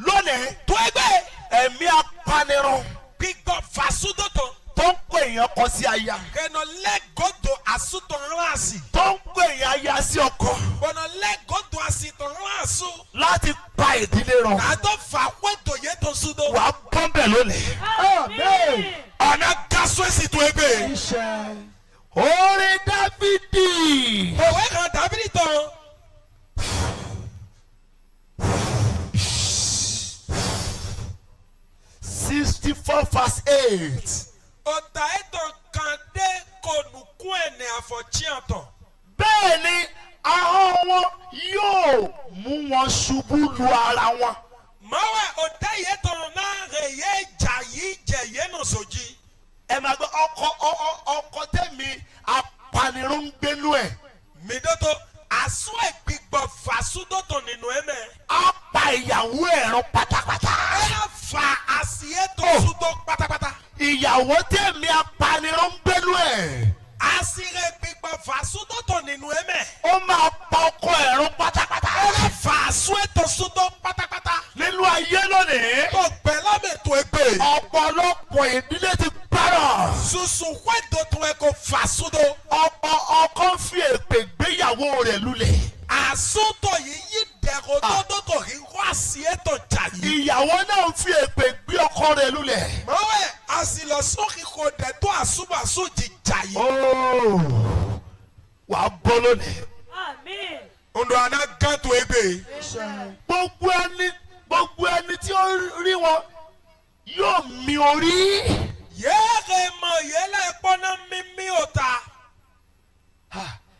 lónìí Tó ẹgbẹ́ ẹ̀mí apanirun gbígbọ́ fà sódò tán. tó ń pè èèyàn kọ sí aya. Kẹ̀nà lẹ́gọ̀dọ̀ àsútọ̀ ńláàsì. tó ń pè èèyàn aya sí ọkọ. Kẹ̀nà lẹ́gọ̀dọ̀ àsìtọ̀ ńláàsù. láti pa ìdílé run. Àdó fà wẹ́dọ̀ yé tó sódò. wàá bọ́m̀bẹ̀ lónìí. Àmín. Ọ̀nà gásù èsì tó ẹgbẹ́. orin Dáfídì. Òwe kan Dáfídì tán. 64 verse 8. Ọ̀tà ẹ̀tàn kan dé kònùkún ẹ̀nẹ̀ àfọ̀chíàtàn. bẹ́ẹ̀ ni ahọ́n wọn yóò mú wọn ṣubú lu ara wọn. Mọ̀wé ọ̀tá yẹn tán náà rè yé jà yìí jẹ̀ yé nù sójì. ẹ máa gbọ́ ọkọ tẹ̀mí apanirun ń gbénú ẹ̀. Mìdótó àsún ẹ̀gbìgbọ̀ fàṣúdọ̀tọ̀ nínú ẹ̀mẹ́. ìyàwó ẹ̀rọ pátápátá. Ena fa asieto sudo patapata. Ìyàwó tèmi apanirun ń gbénú ẹ̀. Asire gbigba fa sudo to nínú eme. Ó máa pa ọkọ ẹ̀rọ pátápátá. Ena fa asueto sudo patapata. Nínú ayé lónìí. To gbela me to egbe. Ọ̀pọ̀lọpọ̀ ìdílé ti gbárọ̀. Susu kwedo to eko fa sudo. Ọkọ fi èpè gbéyàwó rẹ̀ lulẹ̀. Asunto yi dẹ̀kọ̀ tó tó kí wá asieto jayi. Ìyàwó náà fi èpè gbé ọkọ rẹ̀ lulẹ̀. Mọ̀wé asilọ̀sọ́kì kò dẹ̀ tó àsúbàsú jìjà yìí. Wàá bọ́ lónìí. Àmín. Ondo àná gán tó egbe. Gbogbo ẹni tí ó rí wọn yóò mi orí. Yéèké mọ̀ yélé pọ́nà mímí òta.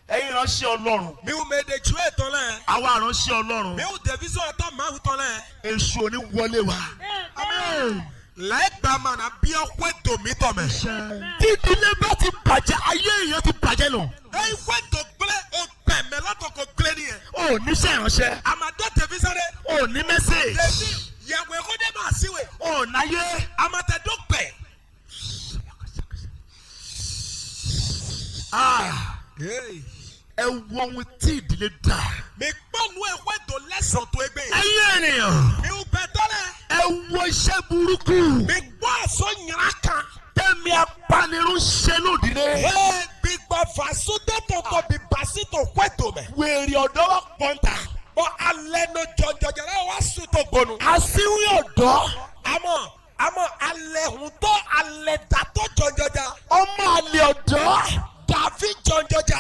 Ẹ̀yin ránṣẹ́ Ọlọ́run. Mi ò mèdè ju ètò lẹ̀. Àwa ránṣẹ́ Ọlọ́run. Mi ò dẹ̀bísọ̀ ẹ̀tọ́ máa ń tọ́ lẹ̀. Èṣù ò ní wọlé wa. Àmín. Lẹ́gbàá mà ná bí ọkọ̀ ètò mi tọ̀ mẹ́. Tí ìdílé bá ti bàjẹ́, ayé èèyàn ti bàjẹ́ lọ. Ẹyin kó ètò gbélé o gbẹ̀mẹ́ látọ̀ kò gbélé nìyẹn. O níṣẹ́ ìránṣẹ́. Àmàdó tẹ̀físẹ́ dẹ. O ní mẹ́sẹ̀gì. Lèmi yàgò ẹ̀kọ́ dé máa síwèé. O náyé. Àmàtẹ̀dó gbẹ̀. Ẹ wo ohun tí ìdílé dà. Mi gbọ́nu ẹ̀kọ́ ètò lẹ́sàn tó egbe. Ẹ̀yin ènìyàn. Mi ò bẹ̀ tọ́lẹ̀. Ẹ wo iṣẹ́ burúkú. Mi gbọ́ àṣọ yìnyín kan. Tẹ́mi apanirun ṣe lódìlé. Gbígbọ́ fàṣúdé tọ̀tọ̀ bí basítò kwẹ́tò mẹ́. Wèrè ọ̀dọ́ wa pọ́ńtà. Bọ́ alẹ́ ní jọjọjọ náà wá sùn tó gbónú. Àṣírí ọ̀dọ́. Àmọ́ alẹ́ hùn tó alẹ́ dà tó jọjọjà. Ọmọ àlè ọ̀dọ́. Dàbí jọjọjà.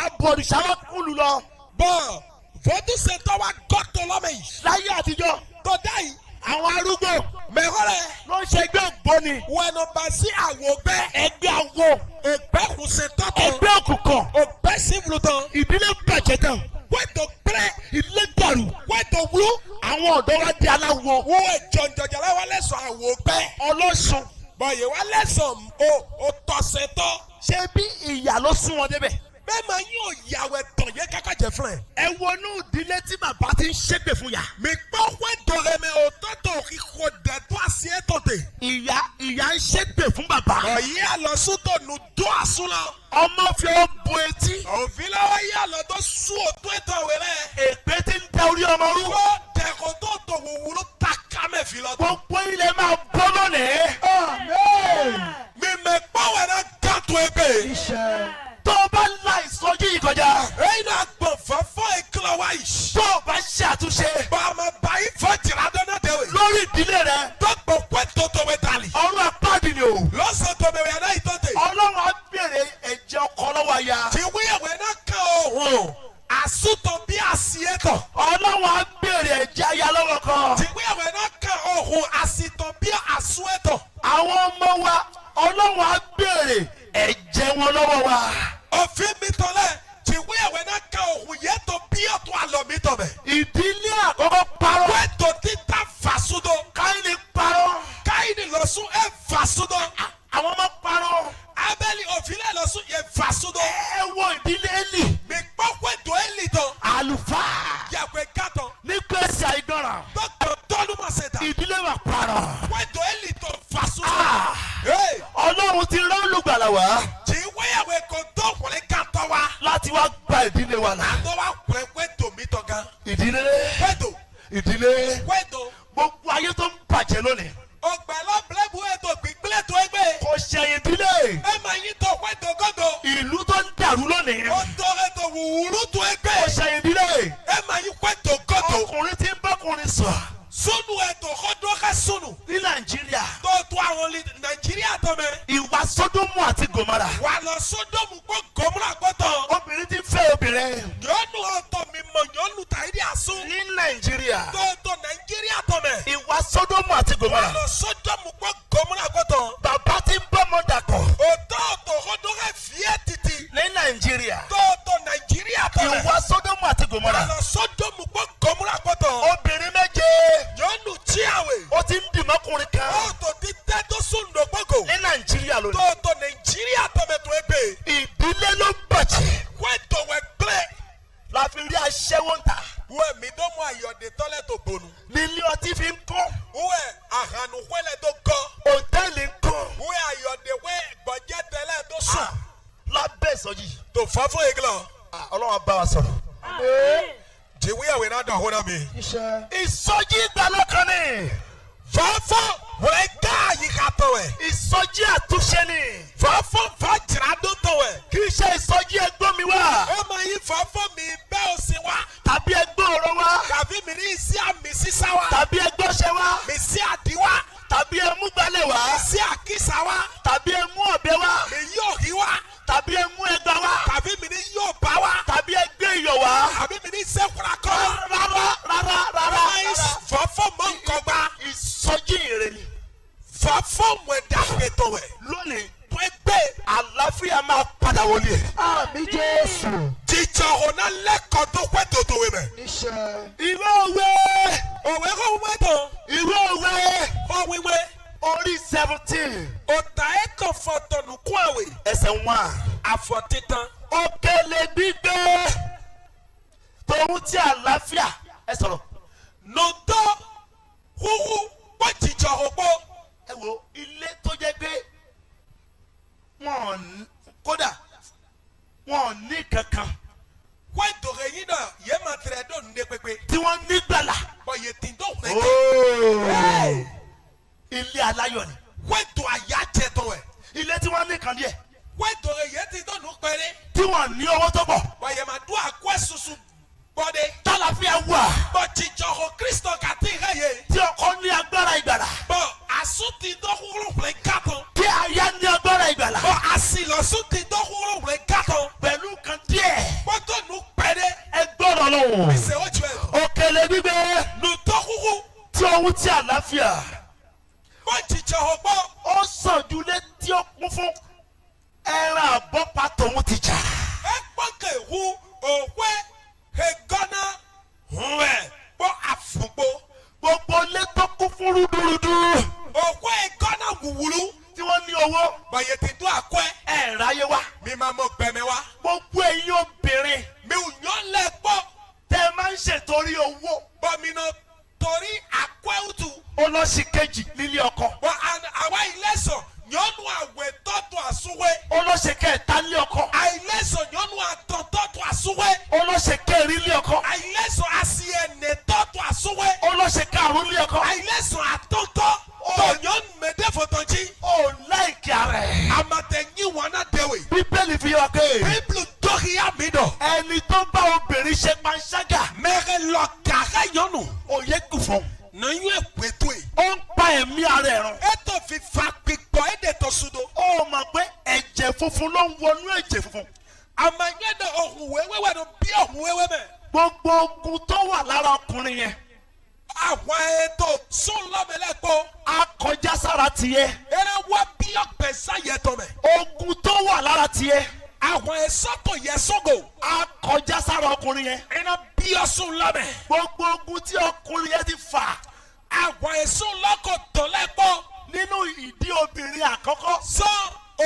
Abọ̀rìṣà wa kúlù lọ. Bọ́ fọdúnṣetọ́ wa gọ́tò lọ́mọ yìí. Láyé àtijọ́. Tó dá yìí. Àwọn arúgbó. Mẹ́kọ́rẹ́. Ló ń ṣe ẹgbẹ́ ògbóni. Wẹ́nu bá sí àwọ̀ bẹ́. Ẹgbẹ́ awo. Ògbẹ́ kùsẹ̀tọ́ tán. Ẹgbẹ́ òkùnkàn. Ògbẹ́ sífìlù tán. Ìdílé bàjẹ́ tán. Wẹ́tò pẹ́rẹ́. Ìdílé dàrú. Wẹ́tò wúlú. Àwọn ọ̀dọ́ wa di aláwo. Wo jọjọjà láwa lẹ́sọ̀ àwọ̀ bẹ́. Ọlọ́sùn. Bọ̀yẹ̀ wa lẹ́sọ̀ o tọ̀sẹ̀ tọ́. Ṣé bí ìyà ló sún wọn débẹ̀? Bẹ́ẹ̀ máa yín òyàwó ẹ̀tàn yẹn kákà jẹ fún ẹ. Ẹ wọnú ìdílé tí bàbá ti ń ṣépè fún yà. Mi gbọ́ wẹ́tò rẹ̀ mẹ́ òtótó kíkó dẹ̀ tó àṣì ẹ̀tọ́ tè. Ìyá ń ṣépè fún bàbá. Ọ̀yẹ́ àlọ́sùn tó nu tó àṣù lọ. Ọmọ fi ó bo etí. Òfin lọ́wọ́ yẹ́ àlọ́ tó sún òtó ẹ̀tọ́ wẹ̀rẹ̀. Èpè ti ń da orí ọmọ rú. Wọ́n dẹ̀kọ̀ tó tó wúwúrú ta kámẹ́ fi lọ. Gbogbo ilẹ̀ máa bọ́ lónìí. Mi mẹ́ pọ́wẹ́ náà gàtò ẹgbẹ́. Tó o bá la ìsọjí yìí kọjá. Ẹyin náà gbọ̀n fọ́fọ́ ìkìlọ̀ wa yìí. Tó o bá ṣe àtúnṣe. Bàmà báyìí fọ́ jìrà dáná dẹ́wẹ̀. Lórí ìdílé rẹ. Dọ́gbọ̀n pẹ́ tó tó wẹ́ dàlí. Ọ̀run apáàdì ni o. Lọ́sàn tó bẹ̀rẹ̀ náà ìtọ́ tè. Ọlọ́run á bèrè ẹ̀jẹ̀ ọkọ lọ́wọ́ aya. Tí wíyàwó náà kàn òhun. Àsútọ̀ bí àsìẹ́tọ̀. Ọlọ́run á bèrè ẹ̀jẹ̀ aya lọ́wọ́ kan. Tí wíyàwó náà kàn òhun. Àsìtọ̀ bí àsúẹ́tọ̀. Àwọn ọmọ wa Ọlọ́run á bèrè ẹ̀jẹ̀ wọn lọ́wọ́ wa. Òfin mi tọ́lẹ̀. Tí wíyàwó náà kàn òhun yẹ́ tó bí ọ̀tún àlọ́ mi tọ̀ mẹ́. Ìdílé àkọ́kọ́ parọ́. Wẹ́tò títà fàṣúdọ̀. Káyìnì parọ́. Káyìnì lọ́sùn ẹ̀ fàṣúdọ̀. Àwọn ọmọ parọ́. Abẹ́lì òfìlẹ̀ lọ́sùn yẹ fàṣúdọ̀. Ẹ wo ìdílé Élì. Mi gbọ́ wẹ́tò Élì tán. Àlùfáà. Yàgbẹ́ gàtọ̀. Ní pèsè àìgbọràn. Dọ́kítọ̀ tọ́lú ma ṣe ta. Ìdílé wa parọ́. Wẹ́tò Élì tó fàṣúdọ̀. Ọlọ́run ti rán olùgbàlà wá. Tí wíyàwó kò tó wọlé gàtọ̀ wa. Láti wá gba ìdílé wa là. Àtọ́ wa pẹ́ wẹ́tò mi tọ̀ gan. Ìdílé. Wẹ́tò. Wẹ́tò. Gbogbo ayé tó ń bàjẹ́ lónìí. Ọgbàlọ́ bílẹ̀bù ètò gbígbílẹ̀ tó ẹgbẹ́. Kò ṣẹ̀yìn ìdílé. Ẹ máa yín tó wẹ́tò gọ́dọ̀. Ìlú tó ń dàrú lónìí. Ó tó ètò wùwúrú tó Kò ẹgbẹ́. ṣẹ̀yìn ìdílé. Ẹ máa yín wẹ́tò gọ́dọ̀. Ọkùnrin tí ń bọ́kùnrin sọ. Sunu ètò kọ́dọ̀ ká sunu. Ní Nàìjíríà. Tó tó àwọn Nàìjíríà tó mẹ́. Ìwà Sódómù àti Gòmárà. Wà lọ Sódómù kó Gòmórà gbọ́tọ̀. Obìnrin tí ń fẹ́ obìnrin. Yọ́nù ọ̀tọ̀ mi mọ̀ yọ́nù tàídì àsún. Ní Nàìjíríà. Tó Nàìjíríà tó mẹ́. Ìwà Sódómù àti Gòmárà. Wà lọ Sódómù kó Gòmórà gbọ́tọ̀. Bàbá tí ń bọ́mọ dàpọ̀. Òtọ̀ kọ́dọ̀ ká fìyẹ́ títì. Ní Nàìjíríà. Tó Nàìjíríà tó mẹ́. Ìwà Sódómù àti Gòmárà. Wà lọ Sódómù kó Gòmórà gbọ́tọ̀. Obìnrin méje. Yọ́nù tíyàwé. Ó ti ń dìmọ́kùnrin kan. Tó ti tẹ́ tó sùn lọ́gbọ́gò. Ní Nàìjíríà lónìí. Tó Nàìjíríà tó mẹ́ tó ẹgbẹ́. Ìdílé ló bàjẹ́. Wẹ́tò wẹ́ gbẹ́. La fi rí aṣẹ́wó ń tà. Wẹ́mi tó mú àyọ̀dé tọ́lẹ̀ tó bonu. Ní To fafo egla. Ọlọ́run bá wa sọ̀rọ̀. Jiwe awe na da hona mi. Ìsọjí ìgbàlá kan ni. Fafo we ga yi ka to e. Ìsọjí àtúnṣe ni. Fafo fa jira do to e. Kì í ṣe ìsọjí ẹgbọ́n mi wá. O ma yi fafo mi be o si wa. Tàbí ẹgbọ́n ọ̀rọ̀ wá. Kabi mi ni isi ami sisa wa. Tàbí ẹgbọ́n ṣe wá. Mi si adi wa. Tàbí ẹmú gbalẹ̀ wá. Mi si akisa wa. Tàbí ẹmú ọ̀bẹ wá. Mi yo hi wa. Tàbí ẹmú ẹgbà wá. Kabi mi ni yo ba wa. Tàbí ẹgbẹ́ iyọ̀ wá. Kabi mi ni se kura ko. Rárá. Fafo mo nkogba. Ìsọjí ìrè ni. Fafo mo da pe to e. Lónìí, To egbe. àlàáfíà máa padà wọlé ẹ̀. Àmín Jésù. Jíjọ ọ̀nà lẹ́kọ̀ọ́ tó pẹ́ tòtò wẹ̀ mẹ́. Níṣẹ́. Ìwé òwe. Òwe kò wọ́n tó. Ìwé òwe. Òwìwé. Orí 17. Ọ̀tà ẹ̀kọ́ fọ̀tọ̀nù kún àwẹ̀. Ẹsẹ̀ 1. Àfọ̀títàn. Òkèlè gbígbé. Tòun tí àlàáfíà. Ẹ sọ̀rọ̀. Nùtọ́ húhú wọ́n jíjọ òpó. Ẹ wo ilé tó jẹ́ pé kódà wọn ní kankan. Wọ́n ìdòrè yín náà yé máa tẹ̀lé dọ́ọ̀nù dé pépé. Tí wọ́n ní gbàlà. Bọ̀ yé tí ń dọ̀ wọ́n. Ilé aláyọ̀ ni. Wọ́n ìdò àyà jẹ tó ẹ̀. Ilé tí wọ́n ní kan díẹ̀. Wọ́n ìdòrè yé tí dọ́ọ̀nù pẹ́rẹ́. Tí wọ́n ní owó tó pọ̀. Bọ̀ yé máa dún àkọ́ ẹ̀ susu gbọ́dé. Tálàfíà wà. Bọ̀ jíjọ ò Kristo kàtí ìhẹ́ yé. Tí ọkọ ní agbára ìgbàlà. Bọ̀ àsùtì dọ́kúrú pẹ̀lú kàtó. Tí aya ní agbára ìgbàlà. Bọ̀ àsìlọ́sùtì dọ́kúrú pẹ̀lú kàtó. Pẹ̀lú kan díẹ̀. Gbọ́dọ̀ nù pẹ́rẹ́. Ẹ gbọ́dọ̀ lọ́wọ́. Ìṣe ó jù ẹ̀. Òkèlè gbígbé. Nù dọ́kúrú. Tí ohun tí àlàáfíà. Bọ̀ jíjọ ò gbọ́. Ó sàn ju ilé tí ó kún fún ẹran àbọ́pa tòun ti jà. Ẹ gbọ́kẹ̀ hu òwe egọ́nà hùwẹ̀ bọ́ àfùgbó. Gbogbo ilé tó kún fún rúdurùdu. Òwe egọ́nà wùwùlú. Tí wọ́n ní owó. Bọ̀yẹ̀ ti dún àkọ́ ẹ̀. Ẹ ráyé wá. Mi máa mọ gbẹmẹ wá. Gbogbo ẹ̀yin obìnrin. Mi ò yán lẹ gbọ́. Tẹ́ ẹ máa ń ṣètòrí owó. Bọ̀ mi náà torí àkọ́ ẹ̀ tù. Olóṣì kejì nílé ọkọ. Bọ̀ àwa ilẹ̀sọ̀ yọ̀nù àwẹ̀ tọ́tù àsúwé. Olóṣì kẹta nílé ọkọ. Àìlẹ̀sọ̀ yọ̀nù àtọ̀ tọ́tù àsúwé. Olóṣì kẹrin nílé ọkọ. Àìlẹ̀sọ̀ àsì ẹ̀nẹ̀ tọ́tù àsúwé. Olóṣì karùn-ún nílé ọkọ. Àìlẹ̀sọ̀ àtọ́tọ́ tọ̀yọ̀ mẹ́dẹ́fọ̀tọ̀jì. Ó láìkí ara ẹ̀. Àmàtẹ̀yìn wọn náà dẹ̀wẹ̀. Bíbélì fi wá pé. Bíbélì dọ́kìá mi dọ̀. Ẹni tó bá obìnrin ṣe panṣágà. Mẹ́rẹ̀ lọ kàkẹ́ yọ̀nù. Òye kù fún. Nàyún èpètò ẹ̀. Ó ń pa ẹ̀mí ara ẹ̀ run. Ètò fífa pípọ̀ èdè tó sudo. Ó mọ̀ pé ẹ̀jẹ̀ funfun ló ń wọnú ẹ̀jẹ̀ funfun. Àmànyẹ́dọ̀ ọ̀hún wẹ́wẹ́ ló bí ọ̀hún wẹ́wẹ́ mẹ́. Gbogbo ogun tó wà lára ọkùnrin yẹn. Àwọn ètò sún lọ́mẹlẹ́pọ̀. A kọjá sára tiẹ̀. Ẹran wá bí ọ̀pẹ̀ sáyẹ̀tọ̀ mẹ́. Ogun tó wà lára tiẹ̀. Àwọn ẹ̀sọ́ tó yẹ sógo. A kọjá sára ọkùnrin yẹn. Ẹran bí ọ̀sùn lọ́mẹ̀. Gbogbo ogun tí ọkùnrin yẹn ti fà. Àwọn ẹ̀sùn lọ́kọ̀ tó lẹ́pọ̀. Nínú ìdí obìnrin àkọ́kọ́. Sọ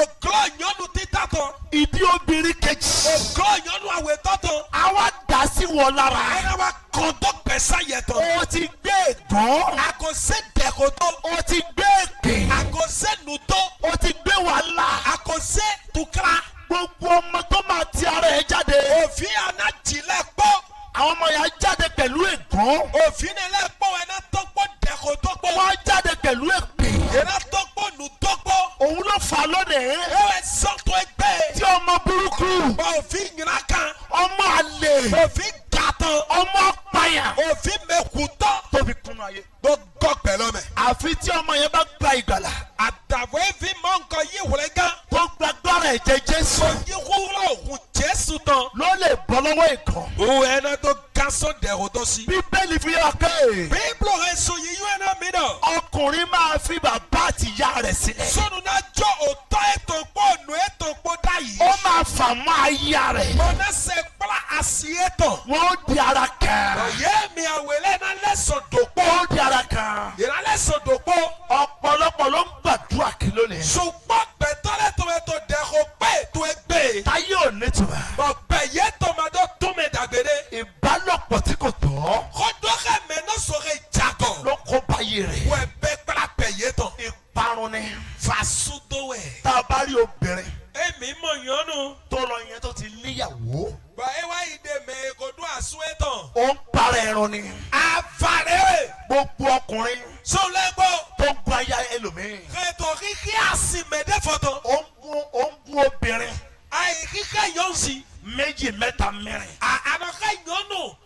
ògọ́ ìyọ́nù títà tán. Ìdí obìnrin kejì. Ògọ́ ìyọ́nù àwẹ̀ tọ́tàn. Àwa dà sí wọ lára. Ẹran wá kàn tó pẹ̀ sáyẹ̀tọ̀. O ti gbé ègún. Àkọsẹ́ dẹ̀kọ̀tọ̀. O ti gbé ègbè. Àkọsẹ́ nùtọ́. O ti gbé wàhálà. Àkọsẹ́ tukra. Gbogbo ọmọ tó máa ti ara ẹ̀ jáde. Òfin ànájìlẹ̀ pọ̀. Àwọn ọmọ yẹn jáde pẹ̀lú ègún. Òfin nílẹ̀ pọ̀ ẹ̀ná tọ́gbọ́ dẹ̀kọ̀tọ́gbọ́. Wọ́n jáde pẹ̀lú èpè. Ẹ̀ná tọ́gbọ́ nùtọ́gbọ́. Òun ló fà lónìí. Ẹ̀wẹ̀ sọ́tọ̀ ẹgbẹ́. Tí ọmọ burúkú. Òfin yìnyín kan. Ọmọ àlè. Òfin gàtàn. Ọmọ pààyàn. Òfin mẹ́kútọ́. Tóbi kúnnú ayé. Gbogbo pẹ̀lọ́mẹ̀. Àfi tí ọmọ yẹn bá gba ìgbàlà. Àdàbọ̀ ẹ̀fín mọ́ nǹkan yí wọlé gan. Tó gbàgbára ẹ̀jẹ̀ Jésù. Òyìn wúrọ̀ òhun Jésù tán. Ló lè bọ́ lọ́wọ́ ìkan. Òun ẹ̀ná tó gásọ̀ dẹ̀rọ̀ tó sí. Bíbélì fi hàn pé. Bíbélì rẹ̀ sọ yìí yóò ẹ̀ná mi náà. Ọkùnrin máa fi bàbá àti ìyá rẹ̀ sílẹ̀. Sọ́nu náà jọ òótọ́ ètò pọ̀ nù ètò pọ̀ dá yìí. Ó máa fà mọ́ aya rẹ̀. Mọ̀nà ṣe kpla àṣì ètò. Wọ́n ó di ara kan. Ọ̀yẹ́ mi àwẹ̀lẹ̀ náà lẹ́sọ̀ dòpọ̀. Wọ́n ó di ara kan. Ìrà lẹ́sọ̀ dòpọ̀. Ọ̀pọ̀lọpọ̀ ló ń gbàdúrà kí lónìí. Ṣùgbọ́n pẹ̀tọ́lẹ̀ tòmẹ̀tò dẹ̀kọ̀ pé ètò ẹgbẹ́. Táyé ò ní tùmọ̀. Bọ̀bẹ̀ yẹ tòmẹ̀tò túnmẹ̀ dàgbére. Ìbálòpọ̀ tí kò tọ́. Kọ́dọ̀kẹ́ mẹ́nà sọ̀rọ̀ ìjàgọ̀. Ló kó báyé rẹ̀. Wẹ̀ bẹ́ kpla pẹ̀ yé tán. Ìparun ni. Fasudowẹ̀. Tá a bá rí obìnrin Èmi mọ̀ yọ́nù. tó lọ yẹn tó ti para ẹran ni. Avare. Gbogbo ọkùnrin Solego. tó gba aya ẹlòmíì. Reto kiki asimede photo. ó ń gún obìnrin. Ayi kika yonsi. méjì mẹ́ta mẹ́rin. Anoka yono.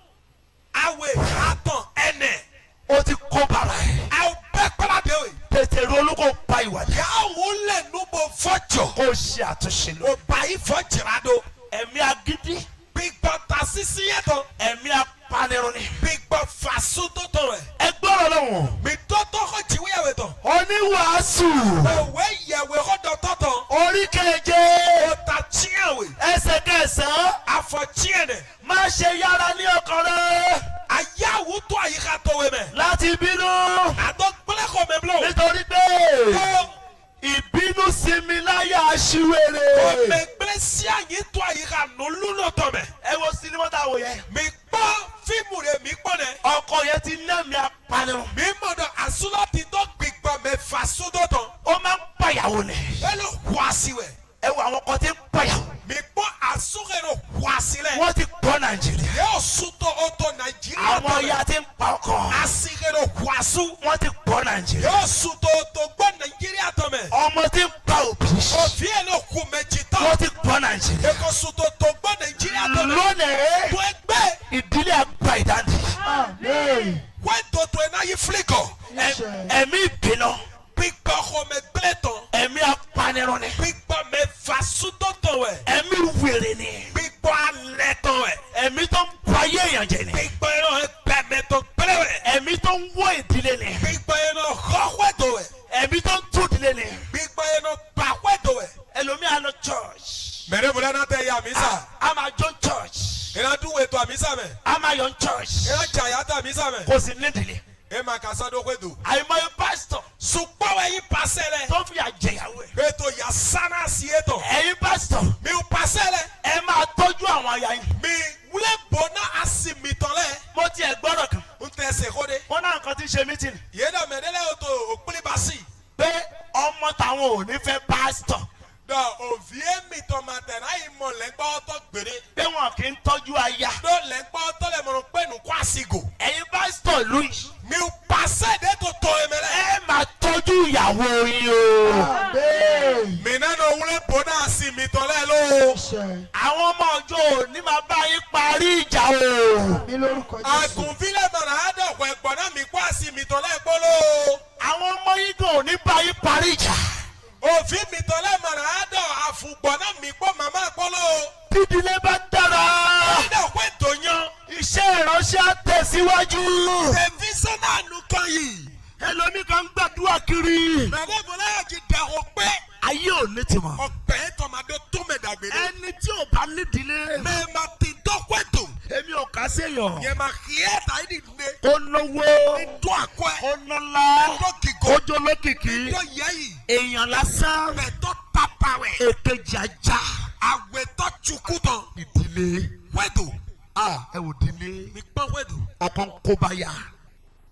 Awe aton ene. ó ti kó bara ẹ̀. Awo pekpala dewe. tètè ronú kó pa ìwà dé. Yawo le nubo fọ́jọ. kó ṣe àtúnṣe lọ. O ba yi fọ́jìrado. ẹ̀mí agídí. Gbígbọ́ ta sisi yẹn tán. ẹ̀mí apanirun ni. Gbígbọ́ fasu tó tán rẹ̀. ẹ gbọ́dọ̀ lọ́wọ́. Mi tó tó kó jiwéyàwó tán. oníwàásù. Òwe yẹ̀wé kó dọ̀tọ̀ tán. orí keje. O ta tiẹ̀wé. ẹsẹ̀ kẹsàn-án. Afọ tiẹ̀ dẹ̀. má ṣe yára ní ọkàn rẹ. Ayáwo tó àyíká tó wé mẹ́. láti bínú. Àdó gbọ́lẹ̀ kò mẹ́ blo. nítorí pé Ó ìbínú sinmi láyà aṣiwèrè. mẹ́gbẹ́ sí àyè tó àyíká nùlú ló tọ̀ mẹ́. ẹ wo sinimá tá a wò yẹn. Mi gbọ́ fíìmù rẹ̀ mi gbọ́ dẹ̀. ọkọ yẹn ti ná mi apanirun. Mi mọ̀ dọ̀ àsúná ti tó gbígbọ́ mẹ́ fasu tó tán. ó máa ń pàyàwó ni. Ẹ ló wá sí wẹ̀. ẹ wo àwọn kan tí ń pàyàwó. Mi gbọ́ àsúnrẹ̀ ló wá sílẹ̀. wọ́n ti pọ̀ nàìjíríà. Yóò sútó ọtọ Nàìjíríà àwọn tọ̀ mẹ́. ya ti ń pa ọkọ. Àsìkè ló wá sú. wọ́n ti pọ̀ nàìjíríà. Yóò sútó ọtọ gbọ́ Nàìjíríà tọ̀ mẹ́. ọmọ tí ń pa òbí. Òfin ẹ̀ ló kú méjì tán. wọ́n ti pọ̀ nàìjíríà. Èkó sútó tó gbọ́ Nàìjíríà tọ̀ mẹ́. lónìí Tó ẹgbẹ́ ìdílé àgbà ìdáǹdè. Amen. wọ́n tó tó iná yí fílíkọ̀. ẹ̀mí ìbínú. Gbígbọ́ ọkọ mẹ́ gbẹ́lẹ̀ tán. ẹ̀mí apanirun ni. Gbígbọ́ mẹ́ fasu tó tán wẹ̀. ẹ̀mí wèrè ni. Gbígbọ́ alẹ́ tán wẹ̀. ẹ̀mí tó ń pa ayé èèyàn jẹ ni. Gbígbọ́ iná ẹgbẹ́ mẹ́ tó gbẹ́lẹ̀ wẹ̀. ẹ̀mí tó ń wó ìdílé ni. Gbígbọ́ iná kọ́wẹ́ tó wẹ̀. ẹ̀mí tó ń tú ìdílé ni. Gbígbọ́ iná gbàwẹ́ tó wẹ̀. ẹlòmíà lọ church. Mẹ̀rẹ̀ bùrẹ́ náà tẹ ya mísà. a máa jó church. Ìran dún wètò àmísà mẹ́. a máa yọ church. Ìran jàyà tà mísà mẹ́. kò sí nídìílé. Ẹ máa kà sọ́dọ̀ wètò. àìmọye pásítọ̀ Ṣùgbọ́n ẹ̀yin pàṣẹ rẹ̀. tó fi àjẹyàwó ẹ̀. Ètò yà sánà sí ètò. ẹ̀yin pásítọ̀ Mi ò pàṣẹ rẹ̀. ẹ máa tọ́jú àwọn aya yín. Mi wúlẹ̀ bọ̀ náà a sì mì tán lẹ̀. mo tiẹ̀ gbọ́dọ̀ kan. N tẹ̀ ṣe kó de. wọ́n náà nǹkan ti ṣe mítìnì. Yéèdà mẹ́rẹ́lẹ́ o tó òpínlẹ̀ bá sí. pé ọmọ táwọn ò ní fẹ́ pásítọ̀. Dọ̀ òfìé mi tọ̀ mà tẹ̀ náà yìí mọ̀ lẹ́gbọ́ ọtọ́ gbèrè. pé wọn kì í tọ́jú aya. Dọ̀ lẹ́gbọ́ ọtọ́ lẹ̀ mọ̀rọ̀ pé nù kó àsìgò. ẹ̀yin pásítọ̀ ìlú yìí. Mi ò pàṣẹ de tó tó emẹ́lẹ́. ẹ máa tọ́jú ìyàwó yín o. Amen. Mi nánà wúlẹ̀ bọ̀ náà sì mì tán lẹ̀ ló. àwọn ọmọ ọjọ́ òní máa bá yín parí ìjà o. Mi lórúkọ Jésù. Àgùnfílẹ̀ mọ̀nà àádọ́kọ̀ ẹ̀gbọ́n náà mi kó àsì mì tán lẹ̀ gbọ́ ló. àwọn ọmọ yín gan òní bá yín parí ìjà. Òfin mi tán lẹ̀ mọ̀nà àádọ́ àfùgbọ́n náà mi kó màmá gbọ́ ló. bídílé bá dára. Ìdá òkú ètò yan. iṣẹ́ ìránṣẹ́ á tẹ̀síwájú. Tẹ̀físàn náà nù kan yìí. ẹlòmíì kan ń gbàdúrà kiri. Bàbá ìbọ̀lá yà jí da ọpẹ́. ayé ò ní tiwọn. Ọ̀pẹ́ tọmọdé tó mẹ̀dàgbére. ẹni tí ò bá nídìílé. Mẹ́ẹ̀ma ti dọ́kọ̀ ètò. èmi ò kà séèyàn. Yẹ ma kí ẹ ta ẹ dìde. ó lówó. Tó àkọ́ ẹ. ó lọ́lá. Tó kíkó. ó jó lókìkí. Tó yẹ yìí. èèyàn lásán. Mẹ̀tọ́ tapa wẹ̀. èkejì ajá. Àwẹ̀tọ́ tukú tán. ìdílé. Wẹ́dò. ẹ wò dílé. Mi gbọ́ wẹ́dò. ọkọ ń kó báyà.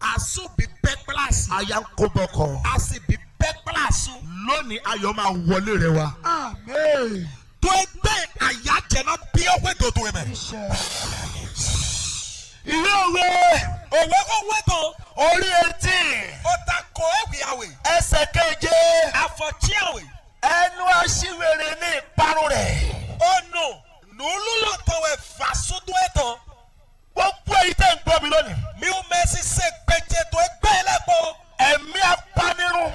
Àsù bí bẹ́ kíláàsì. aya ń kó bọkọ. Àsì bí bẹ́ kíláàsì. lónìí ayọ̀ máa wọlé rẹ wa. Amen. Tó ẹgbẹ́ àyájẹ náà bí ọ wẹ́dò tó yẹ mẹ́. ìwé òwe. Òwe kò wẹ́dò. orí etí. Ó ta kọ ẹ̀wì àwẹ̀. ẹsẹ̀ keje. Àfọ̀tí àwẹ̀. ẹnu aṣiwèrè ní ìparun rẹ̀. Ọ̀nà nùlùlọ̀ tọ̀wẹ̀ fàṣọdún ẹ̀tàn. gbogbo èyí tẹ̀ ń gbọ́ mi lónìí. Mi ò mẹ́sì ṣe gbẹ̀jẹ̀ tó ẹgbẹ́ ẹlẹ́gbọ́. ẹ̀mí apanirun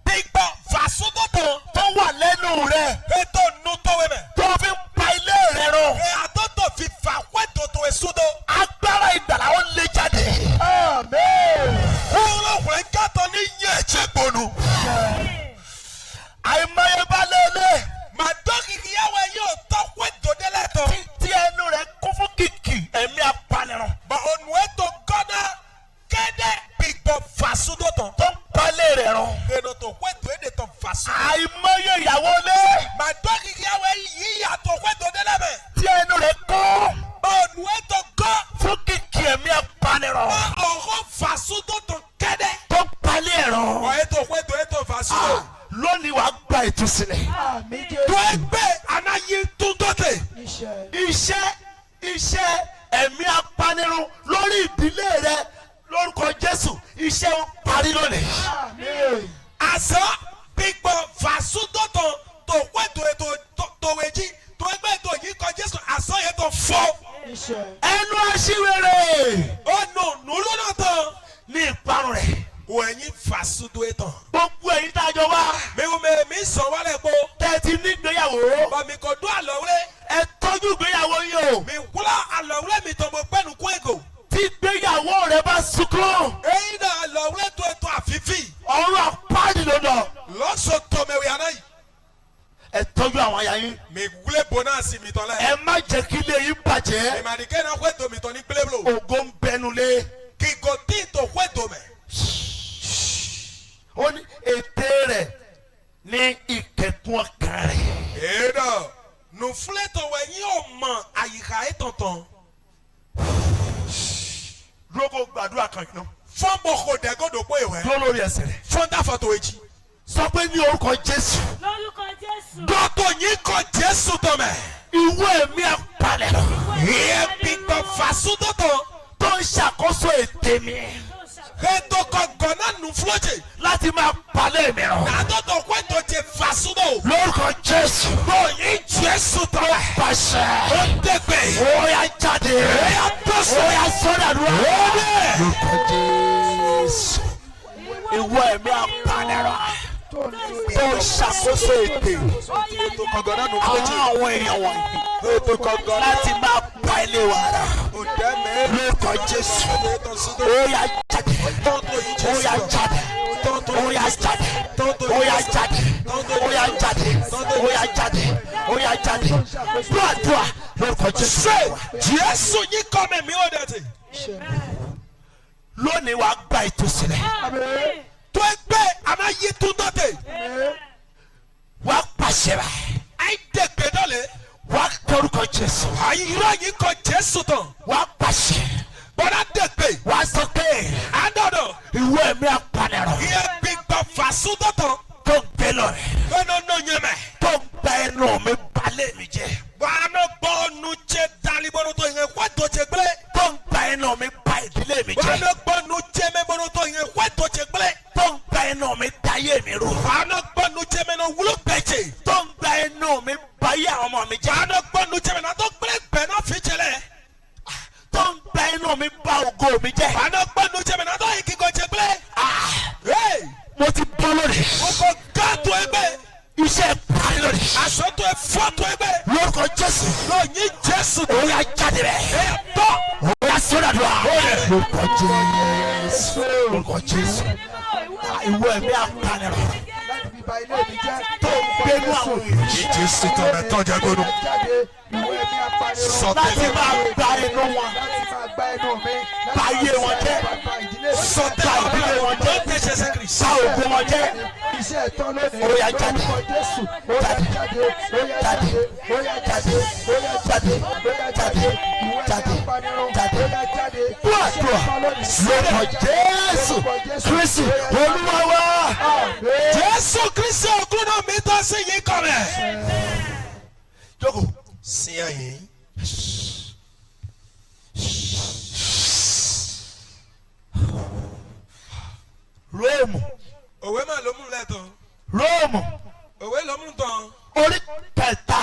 Gbígbọ́ fàṣọdún tán. tó wà lẹ́nu rẹ̀ Ètò nù tọ̀wẹ̀ mẹ́. tó fi ń pa ilé rẹ̀ run. Ẹ àtọ́tọ̀ fi fà wẹ́dò tó èsúdó. agbára ìgbàlà ó lé jáde. Amen. Ọlọ́run ẹ̀jẹ̀ ní yẹ̀ ẹ̀jẹ̀ gbónú. àìmọye bá lélẹ̀. Màá dọ́kìkì yàwó ẹ yóò tọ́ wẹ́dò délẹ̀ tán. tí ẹnu rẹ̀ kún fún kìkì ẹ̀mí apanirun Bà ònù ètò gọ́nà kéde gbígbọ́ fàṣọdún tán. tó ń pa ilé rẹ̀ run. Èdè tó wẹ́dò èdè tó fàṣọdún. àìmọye ìyàwó lé. Màá dọ́kìkì yàwó ẹ yìí yàtọ̀ wẹ́dò délẹ̀ mẹ́. tí ẹnu rẹ̀ kún Bà ònù ètò gọ́. fún kìkì ẹ̀mí apanirun Ọ̀rọ̀ fàṣọdún tó kéde. tó ń pa ilé rẹ̀ run. Ètò wẹ́dò ètò fàṣọdún. lónìí wàá gba ìtúsílẹ̀. Àmín Jésù. Tó ẹgbẹ́ anáyé tó dọ́tẹ̀. Iṣẹ́. iṣẹ́ ẹ̀mí apanirun lórí ìdílé rẹ lórúkọ Jésù iṣẹ́ wọn parí lónìí. Amen. Asa gbígbọ́ fàṣúdọ̀tàn tó wẹ́tò ètò tó wẹ̀jì tó ẹgbẹ́ ètò yìí kọ Jésù àṣọ yẹn tó fọ́. ẹnu aṣiwèrè Ọ̀nà nùlọ́nà tán ní ìparun rẹ̀. wẹ̀yìn fàṣúdọ̀tàn. gbogbo ẹ̀yin tá a jọ wá Mi sọ wálé po. tẹ́tí nígbéyàwó Bàmí kò dún àlọ́wúrẹ́. ẹ tọ́jú ìgbéyàwó yìí o. Mi wúlá àlọ́wúrẹ́ mi tó mo pẹ́nu kún ègò. tí ìgbéyàwó rẹ bá sunkún Èyí náà àlọ́wúrẹ́ tó ètò àfífì. ọ̀run àpáàdì ló lọ. Lọ́sọ̀ tó mẹ́wìí àná yìí. ẹ tọ́jú àwọn aya yín. Mi wúlé bonasi mi tọ́lẹ̀. ẹ má jẹ́ kí ilé yín bàjẹ́. Ìmàdìkẹ́ náà wẹ́tò mi tọ́ ní gbéléblo. ògo ń bẹnulé. Kìkò tí tó wẹ́tò mẹ́. ó ní ète rẹ̀ ní ìkẹ̀kùn ọkàn rẹ̀. Èdò nùfúlẹ̀ tó wẹ̀yìn ò mọ àyíká ètòtàn. lóko gbàdúrà kan yìí náà. Fọ́nbọ̀ kò dẹ́gọ́dọ̀ pé ìwẹ́. dúró lórí ẹsẹ̀ rẹ̀. Fọ́ndà fọ́tò èjì. sọ pé ní orúkọ Jésù. Lórúkọ Jésù. Dọ́tò yín kọ Jésù tó mẹ́. ìwọ ẹ̀mí apalẹ̀ lọ. Ìyẹn gbígbọ́ fàṣúdọ̀tàn. tó ń ṣàkóso ète mi. Ètò kan gànà nùfúlọ̀jì. láti máa palẹ̀ mi rọ. Àdọ́tò wẹ́tò ti fàṣúdọ̀. lórúkọ Jésù. Lóyìn Jésù tó mẹ́. pàṣẹ. Ó dẹ́gbẹ̀. ó yá jáde. ó yá tọ́sọ̀. ó yá sọ́dà dúró. Ó lórúkọ Jésù. ìwọ ẹ̀mí apalẹ̀ rọ. tó ń ṣàkóso ète. Ètò kan gànà àwọn nùfúlọ̀jì. àwọn èèyàn wọ̀nyí. Ètò kan gànà. láti máa pa ilé wa rà. Òdẹ́mẹ́. lórúkọ Jésù. Ètò sídò. ó yá jáde. Tọ́tò yìí ó Jésù. yá jáde. ó yá jáde. ó yá jáde. ó yá jáde. ó yá jáde. ó yá jáde. dúàdúà lórúkọ Jésù. Jésù yìí kọ́ mi mi ò dẹ̀ tì. lónìí wàá gba ìtúsílẹ̀. Amen. Tó ẹgbẹ́ àmà yìí tún dọ̀tẹ̀. wàá pàṣẹ báyìí. Àyè dẹ̀gbẹ́ dọ̀lẹ̀. wàá kọrúkọ Jésù. Àyìnrọ̀ yìí kọ Jésù tán. wàá pàṣẹ. Bọ́dá dẹ̀gbẹ́. wàá sọ pé Àdọ̀dọ̀. ìwọ ẹ̀mí apanirun Ìyẹn gbígbọ́ fàṣúdọ̀ tán. tó gbé lọ rẹ̀. Gbẹ́nà náà yẹn mẹ́. tó gba ẹnu mi balẹ̀ mi jẹ́. Wàhánà gbọ́nu jẹ́ dalibọ́nù tó yẹn wá tó jẹ gbẹ́lẹ́. tó gba ẹnu mi ba ìdílé mi jẹ́. Wàhánà gbọ́nu jẹ́ mẹ́bọ́nù tó yẹn wá tó jẹ gbẹ́lẹ́. tó gba ẹnu mi dayé mi rú. Wàhánà gbọ́nu jẹ́ mẹ́nà wúlò gbẹ̀jẹ̀. tó gba ẹnu mi bayé àwọn ọmọ mi jẹ́. Wàhánà gbọ́nu jẹ́ mẹ́nà tó gbẹ́lẹ́ gbẹ́ náà fi jẹlẹ̀. tó ń gba ẹnu mi ba ògo mi jẹ́. Wàhánà gbọ́nu jẹ́ mẹ́nà tó yẹ kíkọ jẹ gbẹ́lẹ́. mo ti bọ́ lónìí. Ọkọ̀ gáàtò ẹgbẹ́. iṣẹ́ parí lónìí. Àsọtò ẹ̀fọ́tò ẹgbẹ́. lórúkọ Jésù. Lóyìn Jésù. ó yá jáde bẹ́ẹ̀. Tọ́. ó yá sọ́dà dùn à. lórúkọ Jésù. lórúkọ Jésù. ìwọ ẹ̀mí apanirun Láti fi ba ilé mi jẹ́. tó ń gbénú àwọn èèyàn. Jésù tó mẹ́ tọ́jà gbọ́dọ̀. Jáde ìwọ ẹ̀mí apanirun. Sọ láti máa gba ẹnu wọn. Láti máa gbá ẹnu mi. Báyé wọn jẹ́. Bàbá ìdílé mi. Sọtẹ́ ìdílé wọn tó tẹ̀sẹ̀ sẹ́kìrì. sa ògo wọn jẹ́. Iṣẹ́ ẹ̀tọ́ lónìí. Ó yá jáde. Lórúkọ Jésù. Ó yá jáde. Ó yá jáde. Ó yá jáde. Ó yá jáde. Ó yá jáde. Ìwọ ẹ̀mí apanirun. Jáde. Ó yá jáde. dúàdúà lórúkọ Jésù Kristi Olúwa wa. Jésù Kristi ògùn náà mi tọ́ sí yìí kọ́ mẹ́. jókòó. Sí ẹ̀yìn. Róòmù. Òwe máa ló mú lẹ́tọ̀. Róòmù. Òwe ló mú tán. orí kẹta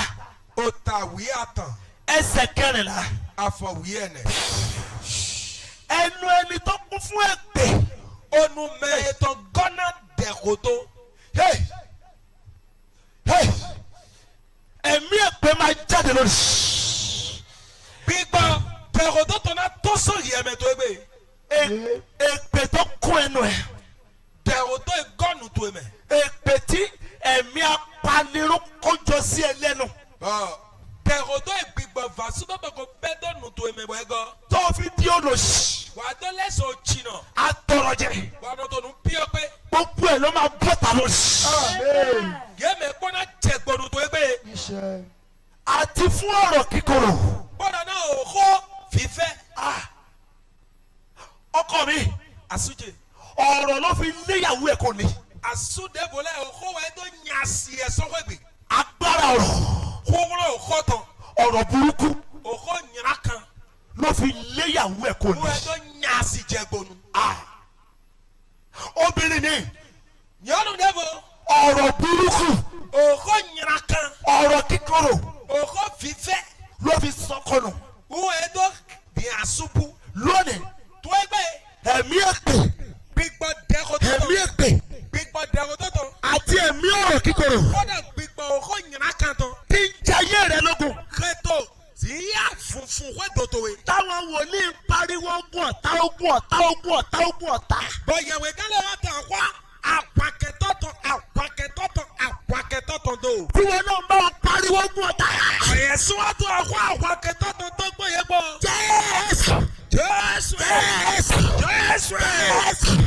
Ó ta wí àtàn. ẹsẹ̀ kẹrìnlá. Àfọ̀wí ẹ̀nẹ̀. ẹnu ẹni tó kún fún èpè. Onu mẹ́ẹ̀tàn gọ́nà dẹ̀kótó. Hey! Hey! ẹ̀mí èpè máa jáde lórí. Gbígbọ́ dẹ̀kótó tó náà tó sórí ẹ̀mẹ̀ tó gbé. èpè tó kún ẹnu ẹ̀. Dẹ̀kótó ìgọ́nù tó ẹ̀mẹ̀. èpè tí ẹ̀mí apanirun kójọ sí ẹ lẹ́nu. Dẹ̀kótó ìgbìgbọ̀ fàṣúbọ̀bọ̀ kò bẹ́ dọ̀nù tó ẹ̀mẹ̀ bọ̀ ẹ̀gọ́. tó fi di olòṣì. Wà á tó lẹ́sọ̀ òjìnà. atọrọjẹ. Wà á tó nu bí ọ pé. gbogbo ẹ ló máa bọ́ta lórí. Amen. Gẹ́mẹ̀ kọ́nà jẹ̀gbọ̀nù tó gbé. Iṣẹ́. àti fún ọ̀rọ̀ kíkorò. Bọ́dà náà ò kó fífẹ́. ọkọ mi Àsújẹ. ọ̀rọ̀ ló fi léyàwó ẹ̀ kò ní. Àsúdẹ̀bọ̀lẹ̀ ò kó wẹ̀ tó nyàsí ẹ̀ sọ́kọ̀gbẹ̀. agbára ọ̀rọ̀ Kúrò ò kó tán. ọ̀rọ̀ burúkú Ò kó nyìrá kan. ló fi léyàwó ẹ̀ kò ní. Wọ́n tó nyà sí jẹ́gbónú. Obìnrin ni. Nyɔnu ɖe bo. Ọ̀rọ̀ burúkú. Òkò nyra kan. Ọ̀rọ̀ kíkorò. Òkò fífẹ́. Ló fi sọ́kọ̀nù. Wọ́n tó bí àsùnpù. Lónìí. Tó ẹgbẹ́. Ẹ̀mí èpè. Gbígbọ́ dẹ́kọ̀tọ̀. Ẹ̀mí èpè. Gbígbọ́ dẹ́kọ̀tọ̀. Àti ẹ̀mí ọ̀rọ̀ kíkorò. Kọ́dà gbígbọ́ òkò nyra kan tán. Tí ń jayé rẹ lógun. Kẹ́tọ̀ tí yà funfun wẹ́ dòtòwe. Táwọn wòlíì ń pariwo ogun ọ̀tá ogun ọ̀tá ogun ọ̀tá ogun ọ̀tá. Bọ̀yẹ̀wé kálẹ̀ wá tàn wá. Àpàkẹ́tọ̀tàn tó. Tí wọn náà bá wọn pariwo ogun ọ̀tá. Ọ̀yẹ̀ síwájú àwọn àpàkẹ́tọ̀tàn tó gbé yẹ bọ̀. Jésù. Jésù. Jésù. Jésù.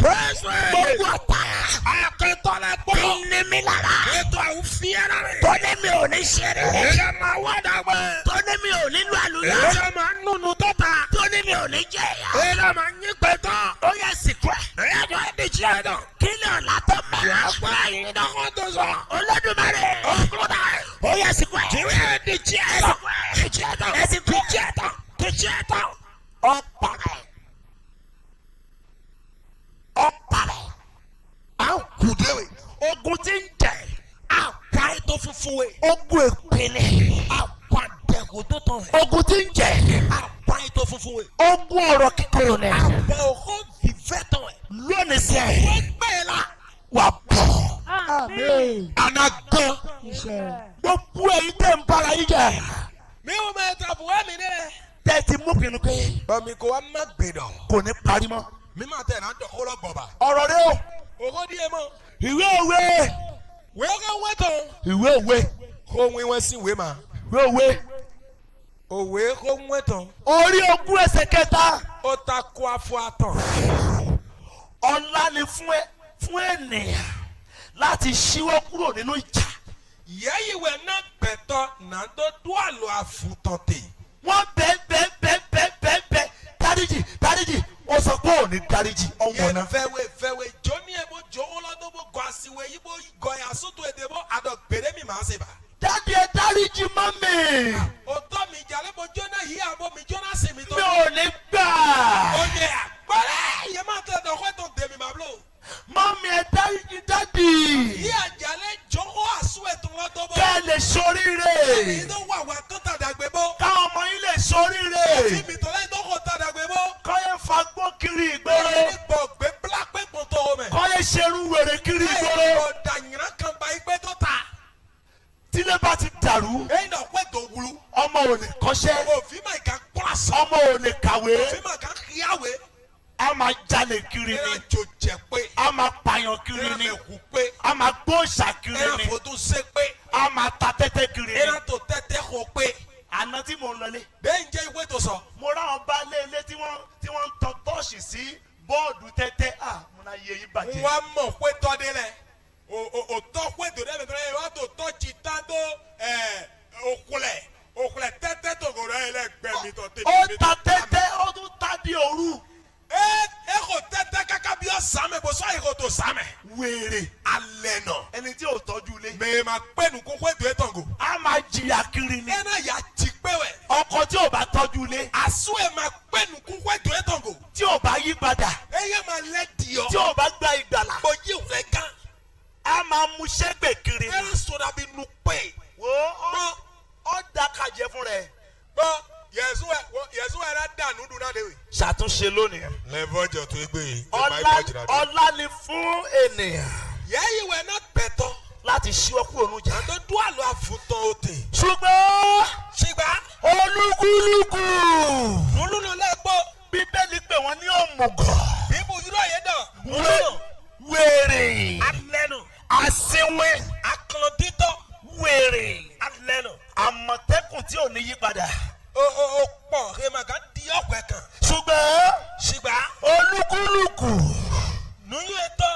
Jésù. Gbogbo ọ̀tá. Akẹ́tọ̀lẹ̀ pọ̀. Tí ní mi lára. Ètò àwọn fìyàrá rẹ̀. Tó ní mi ò ní ṣeré. Èyí máa wá dàgbẹ́. Tó ní mi ò ní lu àlùyọ. Èyí máa nùnú tọ́ta. Tó ní mi ò ní jẹ̀yà. Èyí máa yín pẹ̀tọ́. Ó yẹ sìnkú ẹ̀. Èyí tó ẹni tí ẹ dàn. Kí ni ọ̀la tó mẹ́? Àgbà ìdánwò tó sọ. Olódùmarè. Ọkùnrin náà. Ó yẹ sìnkú ẹ̀. Ìwé ẹni tí ẹ dàn. Ẹ sì kú. Tí ẹ dàn. Ọ̀pàrẹ̀. Ọ̀pàrẹ̀. À ń kú déwé. Ogun tí ń jẹ. Àpá ètò funfun wẹ̀. Ogun ìpínlẹ̀. Àpá dẹ̀kọ̀ tó tán. Ogun tí ń jẹ. Àpá ètò funfun wẹ̀. Ogun ọ̀rọ̀ kíkorò ni. Àpá òkò fìfẹ́ tán ẹ̀. Lónìí sẹ́. Wọ́n gbé e la. Wà bọ̀. Ànàgán. Gbogbo èyí tẹ̀ ń bára yín jẹ. Mi ò máa tàbí wá mi dẹ́. Tẹ́ ti mú pinnu pé Bọ̀mí kò wá má gbèdọ̀. kò ní parí mọ́. Mi máa tẹ̀ náà dọ̀kọ́ lọ gbọ̀bà. Ọ̀rọ̀ rẹ o. Òkò díẹ̀ mọ́. Ìwé òwe. Wẹ́ẹ́ kọ́ wẹ́ tán. Ìwé òwe. Kó wí wọ́n sí ìwé mà. Ìwé òwe. Òwe kó wẹ́ tán. Orí ogún ẹsẹ̀ kẹta. Ó ta kó afọ àtàn. Ọlá ni fún ènìyàn láti ṣíwọ́ kúrò nínú ìjà. Yẹ́yìwẹ̀ náà gbẹ̀tọ̀ náà tó tó àlọ́ àfùtàn tè. Wọ́n bẹ́ẹ̀ dáríjì ó sọ pé ò ní dáríjì ọ̀wọ́n náà. Fẹ́wẹ́ jọ ní ẹ̀bọ̀ jọ ọlọ́dún bó gọ àsìwẹ̀ yìí bó gọ àsùtò èdè bó àdọ̀ gbèrè mi màá ṣe bá. Dáàdi ẹ dáríjì mọ́ mi. Òtọ́ mi ìjàlẹ̀ bó jóná yìí àbọ̀ mi jóná sí mi tó. Mi ò ní gbà. Oye àgbọ̀rẹ́ yẹn máa tẹ̀ dọ̀kọ́ tó dèmi màá blo. Mọ́mí ẹ dáríjì dáàdi. Yí àjàlẹ̀ jọ̀wọ́ àsù ètò wọn tó bọ̀. Kẹ́ ẹ lè ṣoríire. Èyí tó wà wá tó tàdàgbé bó. Káwọn ọmọ yín lè ṣoríire. Tí mi tó lẹ́yìn tó kò tàdàgbé bó. Kọ́yẹ́ fagbó kiri ìgboro. Ẹni gbọ̀ gbé bílápẹ́ pọ̀ tó o mẹ́. Kọ́yẹ́ ṣerú wèrè kiri ìgboro. Ẹni gbọ̀ dànyìnrán kan bá igbé tó ta. Tílé bá ti dàrú. Èyí náà pẹ́ tó wulu. Ọmọ ò lè kọ́ṣẹ́. Òfin máa ka kúrasì. Ọmọ ò lè kàwé. Òfin máa ka kíyàwé. A máa jalè kiri Ẹran ni. jò jẹ pé. A máa pààyàn kiri Ẹran ni. mẹ̀kú pé. A máa gbóòṣà kiri Ẹran ni. fòtún sé pé. A máa ta tẹ́tẹ́ kiri ni. Ẹran tó tẹ́tẹ́ kò pé. Àná tí mò ń lọlé. Bẹ́ẹ̀ ń jẹ́ ìwé tó sọ. Mo ráwọn baálé ilé tí wọ́n ń tọ tọ́ọ̀ṣì sí bọ́ọ̀dù tẹ́tẹ́. Mo náà yẹ yín bàjẹ́. Wọ́n mọ̀ pé tọ́dé lẹ̀. Òtọ́ pé tòdé mi tọ́lẹ̀ wọ́n tó tọ́ ti tán tó òkulẹ̀ tẹ́tẹ́ tó kò rẹ̀ lẹ́gbẹ̀ẹ́ mi tọ́ tẹ́tẹ́. Ó ta tẹ́tẹ́ ó tún ta di òru. E kò tẹ́tẹ́ kaka bí ọ sàmẹ̀ bó sọ èkó tó sàmẹ̀. Wèrè. Alẹ́ nọ. Ẹni tí ò tọ́jú ilé. Mèé ma pẹ́nu kó pé tó ètò ngò. A máa jìyà kiri ni. Ẹ náà yà jí pé wẹ̀. Ọkọ tí ò bá tọ́jú ilé. Àsú ẹ̀ ma pẹ́nu kó pé tó ètò ngò. Tí ò bá yí padà. Ẹ yẹ ma lẹ́ di ọ. Tí ò bá gba ìgbàlà. Mo yí òfé kan. A máa mú sẹ́gbẹ̀ kiri Ẹ ni. lọ sọ̀rọ̀ bí nu pé. Wo ó da kàjẹ́ fún rẹ̀. Bọ́ Yẹ̀sù ẹ̀ rẹ̀ dànù dùn náà léwe. Ṣàtúnṣe lónìí. Lẹ́fọ̀jọ̀ tó gbé yìí. Ọlá ni fún ènìyàn. Yẹ́yì wẹ̀ náà pẹ̀tọ́. Láti ṣíwọ́ kúrò ní ìjà. Àtọ́ dún àlọ́ àfùtàn òtè. Ṣùgbọ́n Ṣìgbà. olúkúlùkù. Nùlùnù lẹ́gbọ́. Bíbélì pè wọ́n ní òmùgọ̀. Bíbù yúrọ̀ yé dàn. Nùlùnù. Wèrè. Alẹ́nu. Àsìnwìn. Akọ̀lọ̀dítọ̀. Wèrè. Alẹ́nu. Àmọ̀tẹ́kùn tí ò ní yí padà. O pọ̀ rèmàgà di ọ̀pẹ kan. Ṣùgbọ́n Ṣìgbà. olúkúlùkù. Nùyún ètò.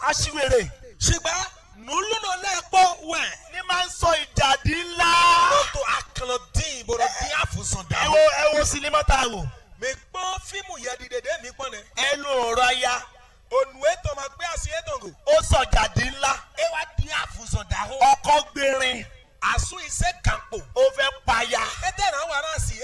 Aṣiwèrè. Ṣìgbà. Nùlùnù lẹ́gbọ́ wẹ̀. Ní máa ń sọ ìjàdí ńlá. Lọ́tọ̀ akọ̀lọ̀dín ìbòrò dín àfùsàn dà. Ẹ wo sinimá tá a wò. Mi gbọ́ fíìmù yẹ dìde mi pọ́n nẹ. Ẹnu ọ̀rọ̀ aya. Ònù ètò máa gbé àṣì ètò ngò. Ó sọ ìjàdí ńlá. Ẹ wá dín àfùsàn dà hó. Ọkọ gbérin. Àsún iṣẹ́ kàǹpò. Ó fẹ́ paya. Ẹ tẹ̀ràn wà náà sí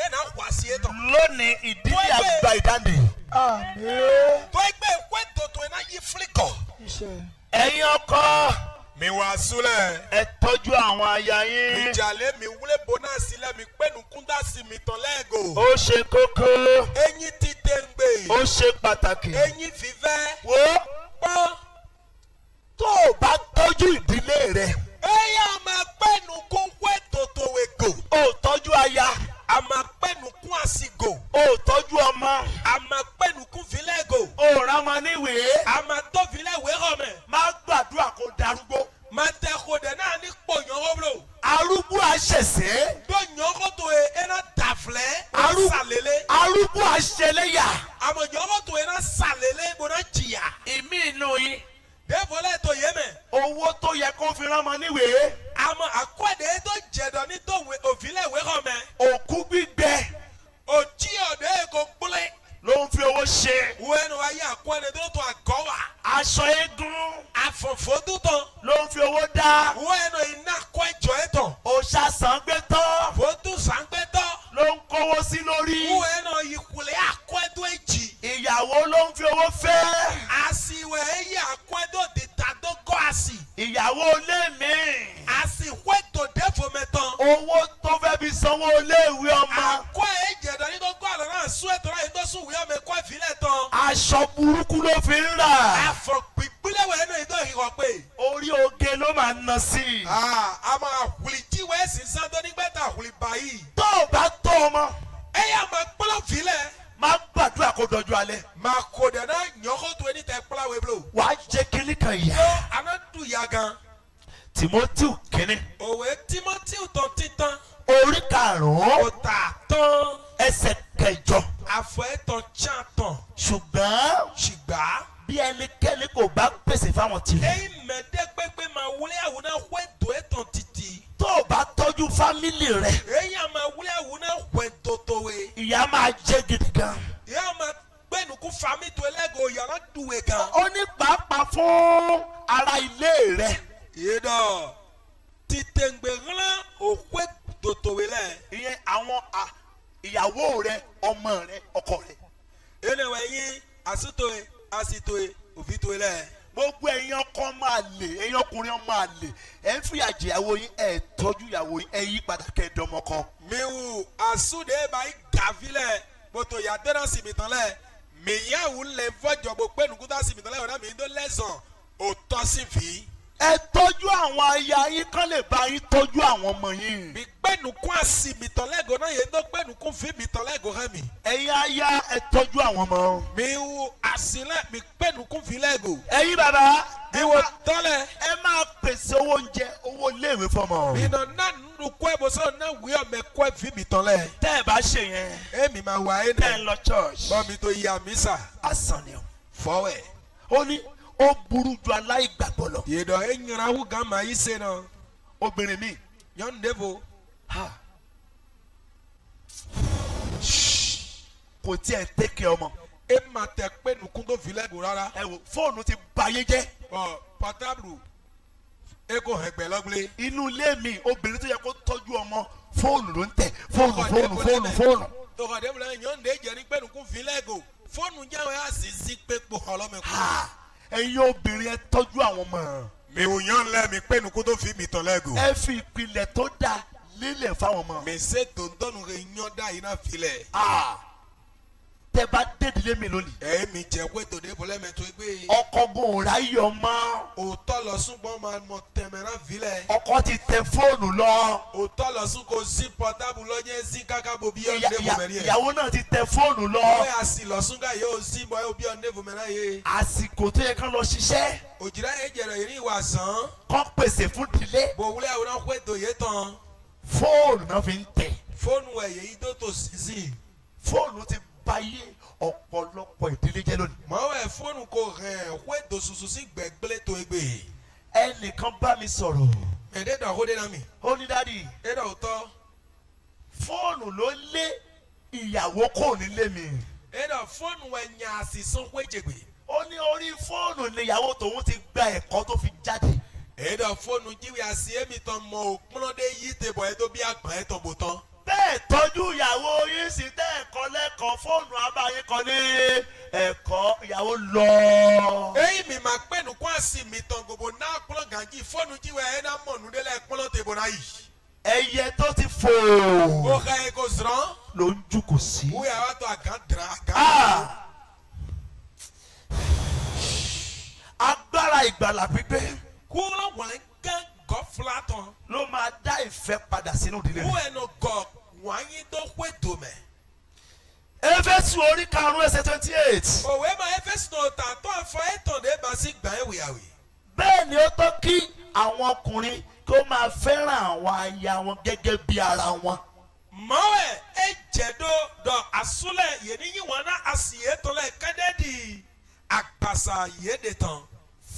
gba ìdáǹdè. Àmín. tó ẹgbẹ́ ìwé tòtò iná yí fílíkọ̀. Iṣẹ́. ẹ̀yin ọkọ mi wá súlẹ̀. ẹ tọ́jú àwọn aya yín. ìjàlẹ̀ mi wúlé bọ́nà sílẹ̀ mi pẹ́nu kúndà sí mi tán lẹ́gò. ó ṣe kókó. eyín ti tẹ̀ ń gbé. ó ṣe pàtàkì. eyín fífẹ́. wo pọ́n. tó o bá tọ́jú ìdílé rẹ. ẹ̀yà máa pẹ́nu kún wé tòtò wègò. o tọ́jú aya. a máa pẹ́nu kún àsìgò. o tọ́jú ọmọ. a máa pẹ́nu kún fílẹ́gò. o rámọ níwèé. a máa tó fílẹ̀ wérò mẹ́. má gbàdúrà kó darúgbó. máa tẹ kódẹ náà ní pòyànwó bro. arúgbó àṣẹṣẹ. tó yànwó tó yẹ ẹ̀rọ dàflẹ̀. Arú- sàlélẹ̀. arúgbó àṣẹlẹ́yà. àmọ̀ yànwó tó yẹ náà sàlélẹ̀ gbọ́dọ̀ jìyà. ìmí inú yín. dẹ́fọ́lẹ́ tó yẹ mẹ́. owó tó yẹ kó fi rámọ níwèé. àmọ́ àkọ́dé tó jẹ̀dọ̀ ní tó òfìlẹ̀ wérò mẹ́. òkú gbígbẹ òjì ọ̀dẹ́ kò gbólé. ló ń fi owó ṣe. wẹ́nu ayé àkọ́dé tó tó àgọ́ wa. aṣọ eégún àfọ̀fọ́ tó tán. ló ń fi owó dá. wẹ́nu iná kọ́ ẹjọ́ ẹ̀ tán. òòṣà sàngbẹ́tọ́ fótó sàǹgbẹ́tọ̀. ló ń kówó sí lórí. wẹ́nu ìkùlẹ̀ àkọ́dó èjì. ìyàwó ló ń fi owó fẹ́. àsìwẹ̀ ẹ̀yẹ àkọ́dó dìtà tó gọ́ àsì. ìyàwó ilé mi. àsìwẹ̀ tó dẹ́fọ̀ mẹ́tàn. owó tó fẹ́ fi sanwó iléèwé ọmọ. àkọ́ ẹ̀jẹ̀dọ̀ ní tó gọ́ àlọ́ náà sún ètò náà yìí tó sún wíwọ́ mi kọ́ ìfilẹ̀ tán. aṣọ burúkú ló fi ń rà. àfọ̀gbìgbìlẹ̀wẹ̀ ẹ̀nà yìí tó ìwọ̀ pé. orí oge ló máa ń ná sí i. a máa hùlì jíwèé ẹ̀sìn sáńtọ́ nígbẹ́ta hùlì báyìí. tó o bá tó ọmọ ẹ̀yà máa gbọ́dọ̀ filẹ̀. máa gbàdúrà kó dọjú alẹ́. máa kó dẹ̀ náà yọ̀kọ́ tó ẹni tẹ̀ kpọ́láwé blo. wàá jẹ́ kínní kan yá. ó aná dùn ya gan. Timothy kínní. òwe Timothy tán títán. orí karùn-ún òtà tán. ẹsẹ̀ kẹjọ. àfọ̀ ẹ̀tàn tíá tán. ṣùgbọ́n ṣùgbọ́n. bí ẹnikẹ́ni kò bá pèsè fáwọn tirẹ̀. èyí mẹ́tẹ́ pépé máa wúlé àwọn náà wẹ́ tó ẹ̀tàn títì. tó o bá tọ́jú fámìlì rẹ̀. èyí à máa wúlé àwọn náà wẹ́ tótówe. ìyá máa jẹ́ gidi gan. ìyá máa gbẹ̀nukú fami tó ẹlẹ́gọ̀ yàrá dùwẹ̀ gan. ó ní pàápàá fún ara ilé rẹ̀. yé dọ̀ títẹ̀ngbẹ̀ ńlá òkú tótówe lẹ̀. ìyẹn àwọn ìyàwó rẹ̀ ọmọ rẹ̀ ọkọ rẹ̀. ẹnìwẹ̀ yín àsìtòye àsìtòye òfìtòye lẹ̀. gbogbo ẹ̀yin ọkọ máa lè ẹ̀yin ọkùnrin máa lè ẹ̀ ń fìyà jẹ ìyàwó yín ẹ̀ tọ́jú ìyàwó yín ẹ̀ yí padà kẹ́ẹ̀dọ́mọkọ. miwu àsúdé báyìí gàfilẹ̀ bòtò yàtẹ̀rẹ̀ sìmìtàn lẹ̀ mìyàwó lẹ̀ fọ́jọ́bọ̀ pẹ́ẹ́nukúta sìmìtàn lẹ̀ ọ̀nà mi tó lẹ́sàn òtọ́ sí fi. ẹ tọ́jú àwọn aya yín kán lè bá yín tọ́jú àwọn ọmọ yín. mi pẹ́ẹ́nukún àsìmìtàn lẹ́gọ̀ náà yẹn tó pẹ́ẹ́nukún fìmìtàn lẹ́gọ̀ hàn mi. ẹ̀yin aya ẹ tọ́jú àwọn ọmọ. miwu àsìlẹ̀ mi pẹ́ẹ́nukún fi lẹ́gọ̀. ẹ̀yin bàbá miwu tọ́lẹ̀. ẹ máa pèsè owó oúnjẹ owó iléèwé fọmọ. ìnà náà nínú kọ́ ẹ̀ bọ́sọ̀ náà wíwọ́ mẹ́kọ́ fìmìtàn lẹ̀. tẹ́ ẹ bá ṣe yẹn èmi máa wà ẹ́ tẹ́ ẹ nà lọ church bọ́mi tó yà mí sà asán ni o. fọwẹ́. ó ní ó burú ju aláìgbàgbọ́ lọ. yèdọ̀ ẹ̀ nyìnrà wù gán màá yí sẹ́ náà. obìnrin mi yọ̀n dẹ́fọ̀. kò tiẹ̀ tẹ́kẹ̀ ọmọ. e ma tẹ pé nukun tó filẹ̀ gò rárá. ẹ wò fóònù ti bayé jẹ́. ọ pọtabulu e kò hẹgbẹ lọgbile. inú ilé mi obìnrin tó yẹ kó tọ́jú ọmọ fóònù ló ń tẹ̀ fóònù. tọkọdé wula yọ̀n de jẹ́ ní pé nukun filẹ̀ gò fóònù jáwé a sì sí pé kpó ọlọ́mẹkù. ẹ̀yin obìnrin ẹ tọ́jú àwọn ọmọ. mi ò yàn lẹ́ mi pé nukun tó fi mi tán lẹ́ gò. ẹ fi ìpìlẹ̀ tó dáa lílẹ̀ fáwọn ọmọ. mi se tontonu rẹ̀ yàn dá iná filẹ̀. tẹ bá dédìlé mi lónìí. ẹ mi jẹ pé tòde bọ́lẹ́ mi tó gbé. ọkọ bò ráyè ọmọ. òótọ́ lọ sún gbọ́n máa mọ tẹ̀mẹ̀rán filẹ̀. ọkọ ti tẹ fóònù lọ. òótọ́ lọ sún kò sí pọtabu lọ́jẹ́ sí kákábo bí ọ̀n dé fòmẹ́rì ẹ̀. ìyàwó náà ti tẹ fóònù lọ. ó yà sí lọ sún ká yóò sí bọ́ bí ọ̀n dé fòmẹ́rì ẹ̀. àsìkò tó yẹ kán lọ ṣiṣẹ́. òjìlá yẹn jẹrẹ yìí ní ìwà sàn. kán pèsè fún ìdílé. bò wúlẹ̀ àwọn náà pé tòye tán. fóònù náà fi ń tẹ̀. fóònù ẹ̀yẹ yìí tó tò sísìn. fóònù ti báyé ọ̀pọ̀lọpọ̀ ìdílé jẹ́ lónìí. mọ̀wẹ́ fóònù kò hẹ̀ pé tò sùsù sí gbẹ̀gbẹ́lẹ̀ tó gbé. ẹnìkan bá mi sọ̀rọ̀. ẹ̀dẹ́dọ̀ kó dé náà mi. ó ní dádì. ẹ̀dọ̀ ò tọ́. fóònù ló lé ìyàwó kò nílé mi. ẹ̀dọ̀ fóònù ẹ̀yà àsìsún pé jègbè. ó ní orí fóònù ni ìyàwó tòun ti gba ẹ̀kọ́ tó fi jáde. ẹ̀dọ̀ fóònù jíwì àsì èmi tán mọ òpónlọ́dé yìí tèbọ̀ ẹ̀ tó bí àgbọ̀n ẹ̀ tán bò tán. bẹ́ẹ̀ tọ́jú ìyàwó yín sí tẹ́ ẹ̀kọ́ lẹ́kọ̀ọ́ fóònù abáyé kan ní ẹ̀kọ́ ìyàwó lọ. Eyi mi ma pe nukun asi mi tan gobo na kpọlọ ganji fọnu jiwe ẹ na mọnu de la kpọlọ tebo na yi. ẹyẹ tó ti fò. O ka ye ko zran. ló ń jùkò sí. O yà wá tó a gan dra a gan. Agbára ìgbàlà pípé. Kúrò wà ń gán gọ́fúlà tán. ló máa dá ìfẹ́ padà sínú ìdílé Who rẹ̀. ẹ no gọ wà ń yín tó pé dòmẹ. Éfésù orí 5:28. Òwe ma Éfésù náà ta tó àfọ ẹ̀tàn dé bá sí gbà ẹ̀ wíyàwí. bẹ́ẹ̀ ni ó tọ́ kí àwọn ọkùnrin kó máa fẹ́ràn àwọn aya wọn gẹ́gẹ́ bí ara wọn. Mọ̀wẹ̀ ẹ jẹ̀dọ̀ dọ̀ àsúlẹ̀ yẹn ní yíwọ̀n náà àsìyẹ́ tó lẹ̀ kẹ́dẹ́dì àgbàsà yéde tán.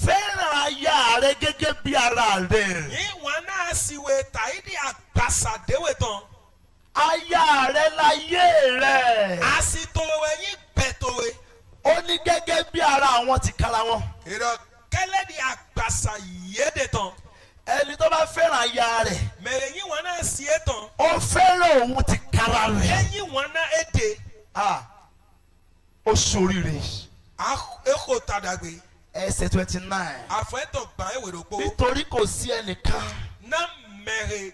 fẹ́ràn aya rẹ gẹ́gẹ́ bí ara rẹ. Yíwọ̀n náà àsìwé tàyídì àgbàsà déwé tán. aya rẹ láyé rẹ. Àsìtòwé yín bẹ̀tòwé. ó ní gẹ́gẹ́ bí ara àwọn ti kára wọn. Ìrọ̀ kẹ́lẹ́dì àgbàsà yéde tán. ẹni tó bá fẹ́ràn aya rẹ̀ Mẹ̀rẹ̀ yíwọ̀n náà àsìyẹ́ tán. ó fẹ́ràn òun ti kára rẹ̀. Ẹ̀yìn wọn náà èdè. ó ṣoríire. Èkó tàdàgbé. ẹsẹ̀ 29. Àfọ̀ẹ́tọ̀ gbà ẹ̀ wèrè po. nítorí kò sí ẹnìkan Náà mẹ̀rẹ̀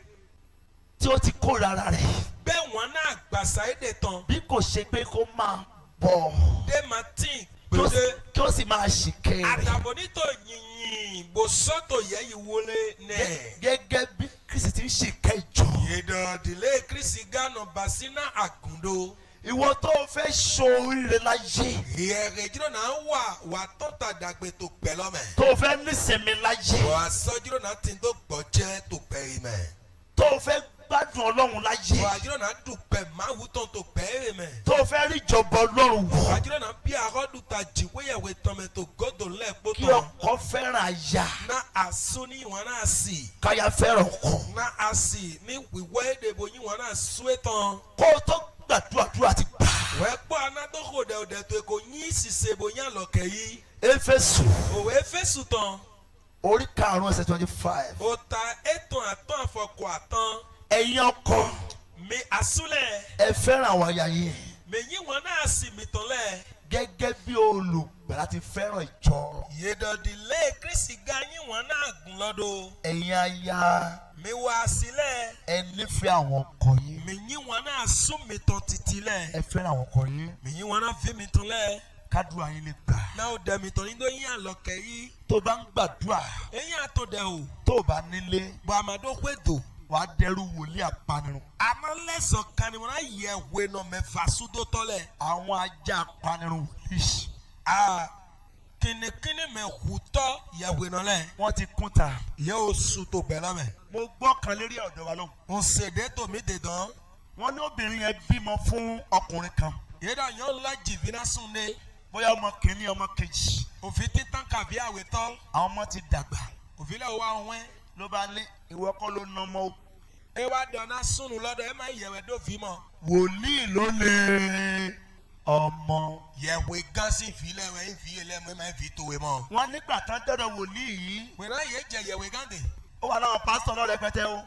tí ó ti kórara rẹ̀ bẹ́ẹ̀ wọn náà àgbàsà èdè tán. bí kò ṣe pé kó máa bọ̀ Dé Martin kí ó gbèdé. kí ó sì máa ṣìkẹ́ rẹ̀ Àdàbò nítò yìnyín bó sọ́tò yẹ yìí wọlé nẹ̀. gẹ́gẹ́ bí Kristi ti ń ṣìkẹ́ ìjọ. Ìdọ̀dìlé Kristi Gánà Bàsínà Àgùndó. ìwọ tó o fẹ́ ṣoríire láyé Ìyẹ̀rẹ̀ jírò náà wà tó tàdàgbé tó pẹ̀ lọ́mẹ̀. tó o fẹ́ nísinmi láyé Wà sọ jírò náà tí tó gbọ́ jẹ́ tó pẹ̀ ìmẹ̀. tó o fẹ́ gbádùn Ọlọ́run láyé Wà jírò náà dùn pẹ̀ máa wù tán tó pẹ̀ ìmẹ̀. tó o fẹ́ rí ìjọba Ọlọ́run wọ̀ Wà jírò náà bí àrọ́dù ta jìwéyẹ̀wé tọ́mẹ̀ tó gọ́dọ̀ lẹ́ẹ̀kpó kí tán. ọkọ fẹ́ràn aya Na àsún ní ìwọ̀n náà sì. káya fẹ́ràn ọkọ. Na àsì ní wíwọ́ èdè bò yín wọn náà súwé tán. kó o tó gbàdúrà ti gbà. Wẹ́ gbọ́ anádókò dẹ̀ọ̀dẹ̀ tó kò yín ìsìsẹ́ bò yín àlọ́kẹ́ yìí. Éfésù Òwe Éfésù tán. orí 5:25. Ó ta ètò àtàn àfọkọ̀ àtàn. ẹ̀yin ọkọ Mi àsúlẹ̀. ẹ fẹ́ràn àwọn aya yín Mi yín wọn náà sì mí tán lẹ̀. gẹ́gẹ́ bí olùgbàlà ti fẹ́ràn ìjọ. Yèdọ̀dìlé Kristi ga yín wọn náà gùn lọ́dọ̀. ẹ̀yin aya Mi wá sílẹ̀. ẹ nífẹ̀ẹ́ àwọn ọkọ yín. Mi yín wọn náà sún mi tán títí lẹ̀. ẹ fẹ́ràn àwọn ọkọ yín. Mi yín wọn náà fi mi tán lẹ̀. kádùá yín lè gbà. Náà ó dẹ̀ mi tán ní tó yín àlọ́kẹ́ yìí. tó bá ń gbàdúrà Eyín àtọ̀dẹ̀ o. tó bá nílé Bọ̀ àmàdó pédò. wàá dẹrù wòlíì apanirun. Àmọ́ lẹ́sọ̀ kan ni wọ́n á yẹ ìwé náà mẹ́fà súdó tọ́lẹ̀. àwọn ajá apanirun wòlíì. Kìnìkìnì mẹ́kù tọ́ ìyàwó náà lẹ̀. wọ́n ti kún ta. Ìyẹ́ oṣù tó bẹ̀ lọ́mẹ̀. mo gbọ́ kan lérí ọ̀dọ̀ wa lóhùn. Mo ṣèdè tó mi dè dán. wọ́n ní obìnrin yẹn bímọ fún ọkùnrin kan. Yẹ́dà yẹn ń la jìbìnà súnde. bóyá ọmọ kìíní ọmọ kejì. Òfin títàn kàbí àwẹ̀ tọ́. àwọn ọmọ ti dàgbà. Òfin lẹ̀ wá wẹ́n. ló bá ní ìwọ kọ́ ló ná ọmọ o. Ẹ wá dáná súnù lọ́dọ̀ ẹ máa yẹ̀wẹ̀ dófin mọ́. wòlíì ló lè ọmọ. Yẹ̀wẹ̀ gán sí ìfilẹ̀ wẹ̀ ń fi ẹlẹ́mu ẹ máa ń fi tòwe mọ́. wọ́n nígbà tán dọ́dọ̀ wòlíì yìí. Pẹ̀lú àyè jẹ yẹ̀wẹ̀ gán dè. ó wà láwọn pásítọ̀ náà rẹpẹtẹ o.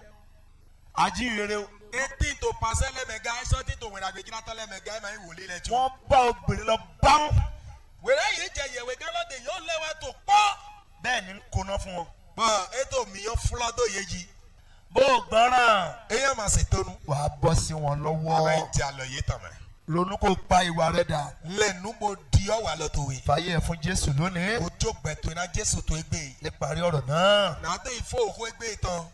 àjíǹrere o. Etí tó pàṣẹ lẹ́mẹ̀gá ẹ̀ṣọ́ tí tó wẹ̀rẹ̀ àgbèjì látọ̀ lẹ́mẹ̀gá ẹ̀ máa ń wòlé lẹ́jọ́. wọ́n bá obìnrin lọ báwọn. Wẹ̀rẹ̀ àyè jẹ yẹ̀wẹ̀ gán lọ́dẹ yóò lẹ́wà tó pọ́. bẹ́ẹ̀ ni ń koná fún wọn. Bọ́n ètò mi yóò fúlọ́ tó yé jí. bó o gbọ́ràn. Eyín máa ṣe tónú. wàá bọ́ sí wọn lọ́wọ́. Àwọn ìjẹ àlọ́ yé tàn mẹ́. ronú kó pa ìwà rẹ dà. Lẹ́nu mo di ọ̀wà lọ tó wé. fàyè ẹ̀ fún Jésù lónìí. Ojú gbẹ̀tọ̀ iná Jésù tó gbé. níparí ọ̀rọ̀ náà. Nàá tó ìfọ̀ òkú gbé tán.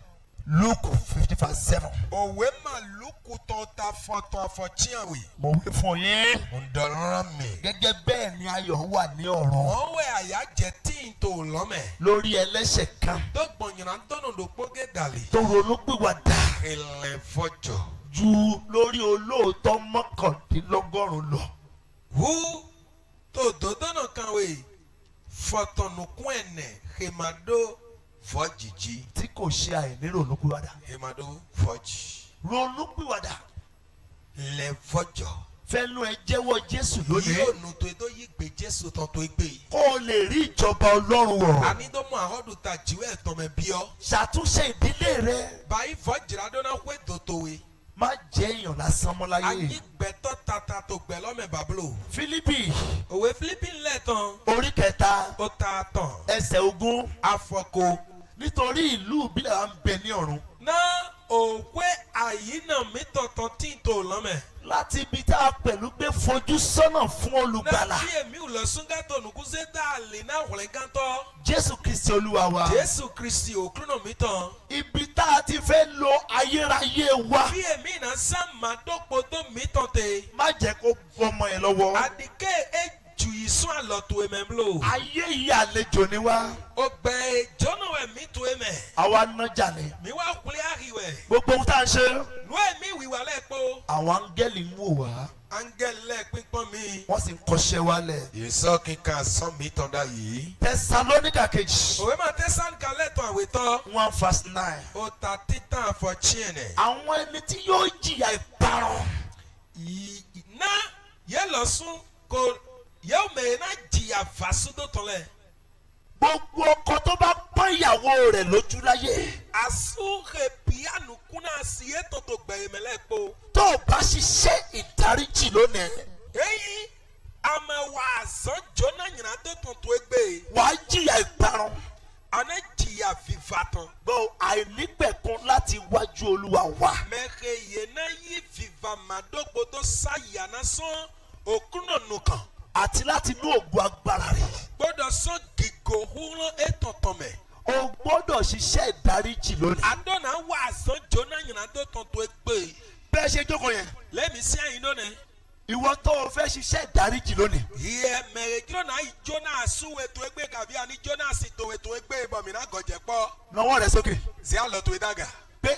Luke 50:7. Òwe màlúkù tó ta fọ̀tọ̀ àfọ̀chíàwé. mo wí fún yín. Ǹdọ̀rọ̀ mi. gẹ́gẹ́ bẹ́ẹ̀ ni ayọ̀ wà ní ọ̀run. Wọ́n wẹ̀ àyájẹ́ tí n tó lọ́mẹ̀. lórí ẹlẹ́ṣẹ̀ kan Tó gbọ̀nyìnrán tọ́nà ló pógé dàlí. tó ronú pìwàdà Ilẹ̀ fọ́jọ́. ju lórí olóòótọ́ 11 lọ. Hu tó dòdònà kanwe fọ̀tọ̀nùkún ẹ̀nẹ̀ Hemado fọ́jìjì. tí kò ṣe àìní ronú pìwàdà. Hemado fọ́jì. ronú pìwàdà. Ilẹ̀ fọ́jọ́. fẹ́nu ẹ jẹ́wọ́ Jésù lónìí. Yóò nu tó edó yí gbé Jésù tán tó gbé yìí. kó o lè rí ìjọba Ọlọ́run wọ̀. Ànídọ́mọ àhọ́dù ta jìwé ẹ̀tọ́ mẹ́ bí ọ́. ṣàtúnṣe ìdílé rẹ. Báyìí fọ́jìrà dọ́nà pé dòtòwe. má jẹ́ èèyàn lásán mọ́ láyé. Agbẹ́tọ́ tata tó gbẹ lọ́mẹ bàbúlò. Fílípì Òwe Fílípì lẹ́tàn. orí kẹta Ó ta tàn. ẹsẹ̀ ogún. Afọko. Nítorí ìlú ìbílẹ̀ wa ń bẹ ní ọ̀run. Ná òwe àyínà mi tọ̀tàn tí n tò lọ́mẹ. Láti ibi tá a pẹ̀lú gbé fojú sọ́nà fún olùgbàlà. Náà bí èmi ò lọ sún gàtọ̀ nùkú ṣe dá àlè náà wọ̀lẹ̀ gàtọ̀. Jésù Kristi Olúwa wa. Jésù Kristi òkúrò mi tàn. Ibi tá a ti fẹ́ lo ayérayé wa. Bí èmi náà sàmà dọ́pọ̀ tó mi tàn tè. Má jẹ́ kó bọ́mọ ẹ lọ́wọ́. Àdìgẹ́ ejù ìsún àlọ́tò ẹ̀mẹ̀ ńlò. Ayé yìí àlejò ni wá. Ọgbẹ́ ìjọ́nà ẹ̀mí tó ẹ̀mẹ̀. Àwa nájà ni. Mi wá kulẹ̀ àríwẹ̀. Gbogbo ohun tá a ń ṣe. Nú ẹ̀mí ìwìwà lẹ́ẹ̀pọ̀. Àwọn áńgẹ́lì ń wò wá. Áńgẹ́lì lẹ́ẹ̀pínpọ́n mi. Wọ́n sì ń kọ́ṣẹ́ wálẹ̀. Ìsọ́ kíkan sán mi tàn dá yìí. Tẹsalóníkà kejì. Òwe máa tẹ́ sáǹkà lẹ́tọ̀ àwètọ́. 1:9. Ó ta títàn fọ chiẹ̀nẹ̀. Àwọn ẹni tí yóò jìyà ìparun. Ná yẹ lọ sún kò yẹ ò mẹ̀yẹ náà jìyà fàṣúdò tán lẹ̀. Gbogbo ọkọ tó bá pọ́n ìyàwó rẹ̀ lójú láyé. Àsúnre píánù kúnná sí ètò tó gbẹ̀yẹ̀mẹ̀lẹ̀ po. Tó o bá ṣiṣẹ́ ìdáríjì lónìí. Èyí àmà wà àzán jóná yìnyín tó tún tó gbé. Wàá jìyà ìparun. Àná jìyà fìfà tán. Gbọ́ àìnípẹ̀kun láti wájú Olúwa wá. Mẹ̀kẹ́ yẹn náà yí fìfà màdógbò tó sáyà náà sán òkúnnà nùkàn. Àti láti inú ògùn agbára rẹ̀. Gbọ́dọ̀ sán gìgò húrán ètòtàn mẹ́. O gbọ́dọ̀ ṣiṣẹ́ ìdáríjì lónìí. Àdọ́nà wà àzán jóná yìnyín tó tún tó gbé. Bẹ́ẹ̀ ṣe jókòó yẹn. Lẹ́mi sí àyín lónìí. Ìwọ tó o fẹ́ ṣiṣẹ́ ìdáríjì lónìí. Yẹ mẹ̀rẹ̀ jọ́nà náà jóná àsúwẹ̀ tó gbé kàbí àní jóná àsì tòwẹ̀ tó gbé bọ̀mìnà gọ̀jẹ̀ pọ̀. Nawọ́ rẹ̀ sókè. Ṣé àlọ́ tó dàgà? Pé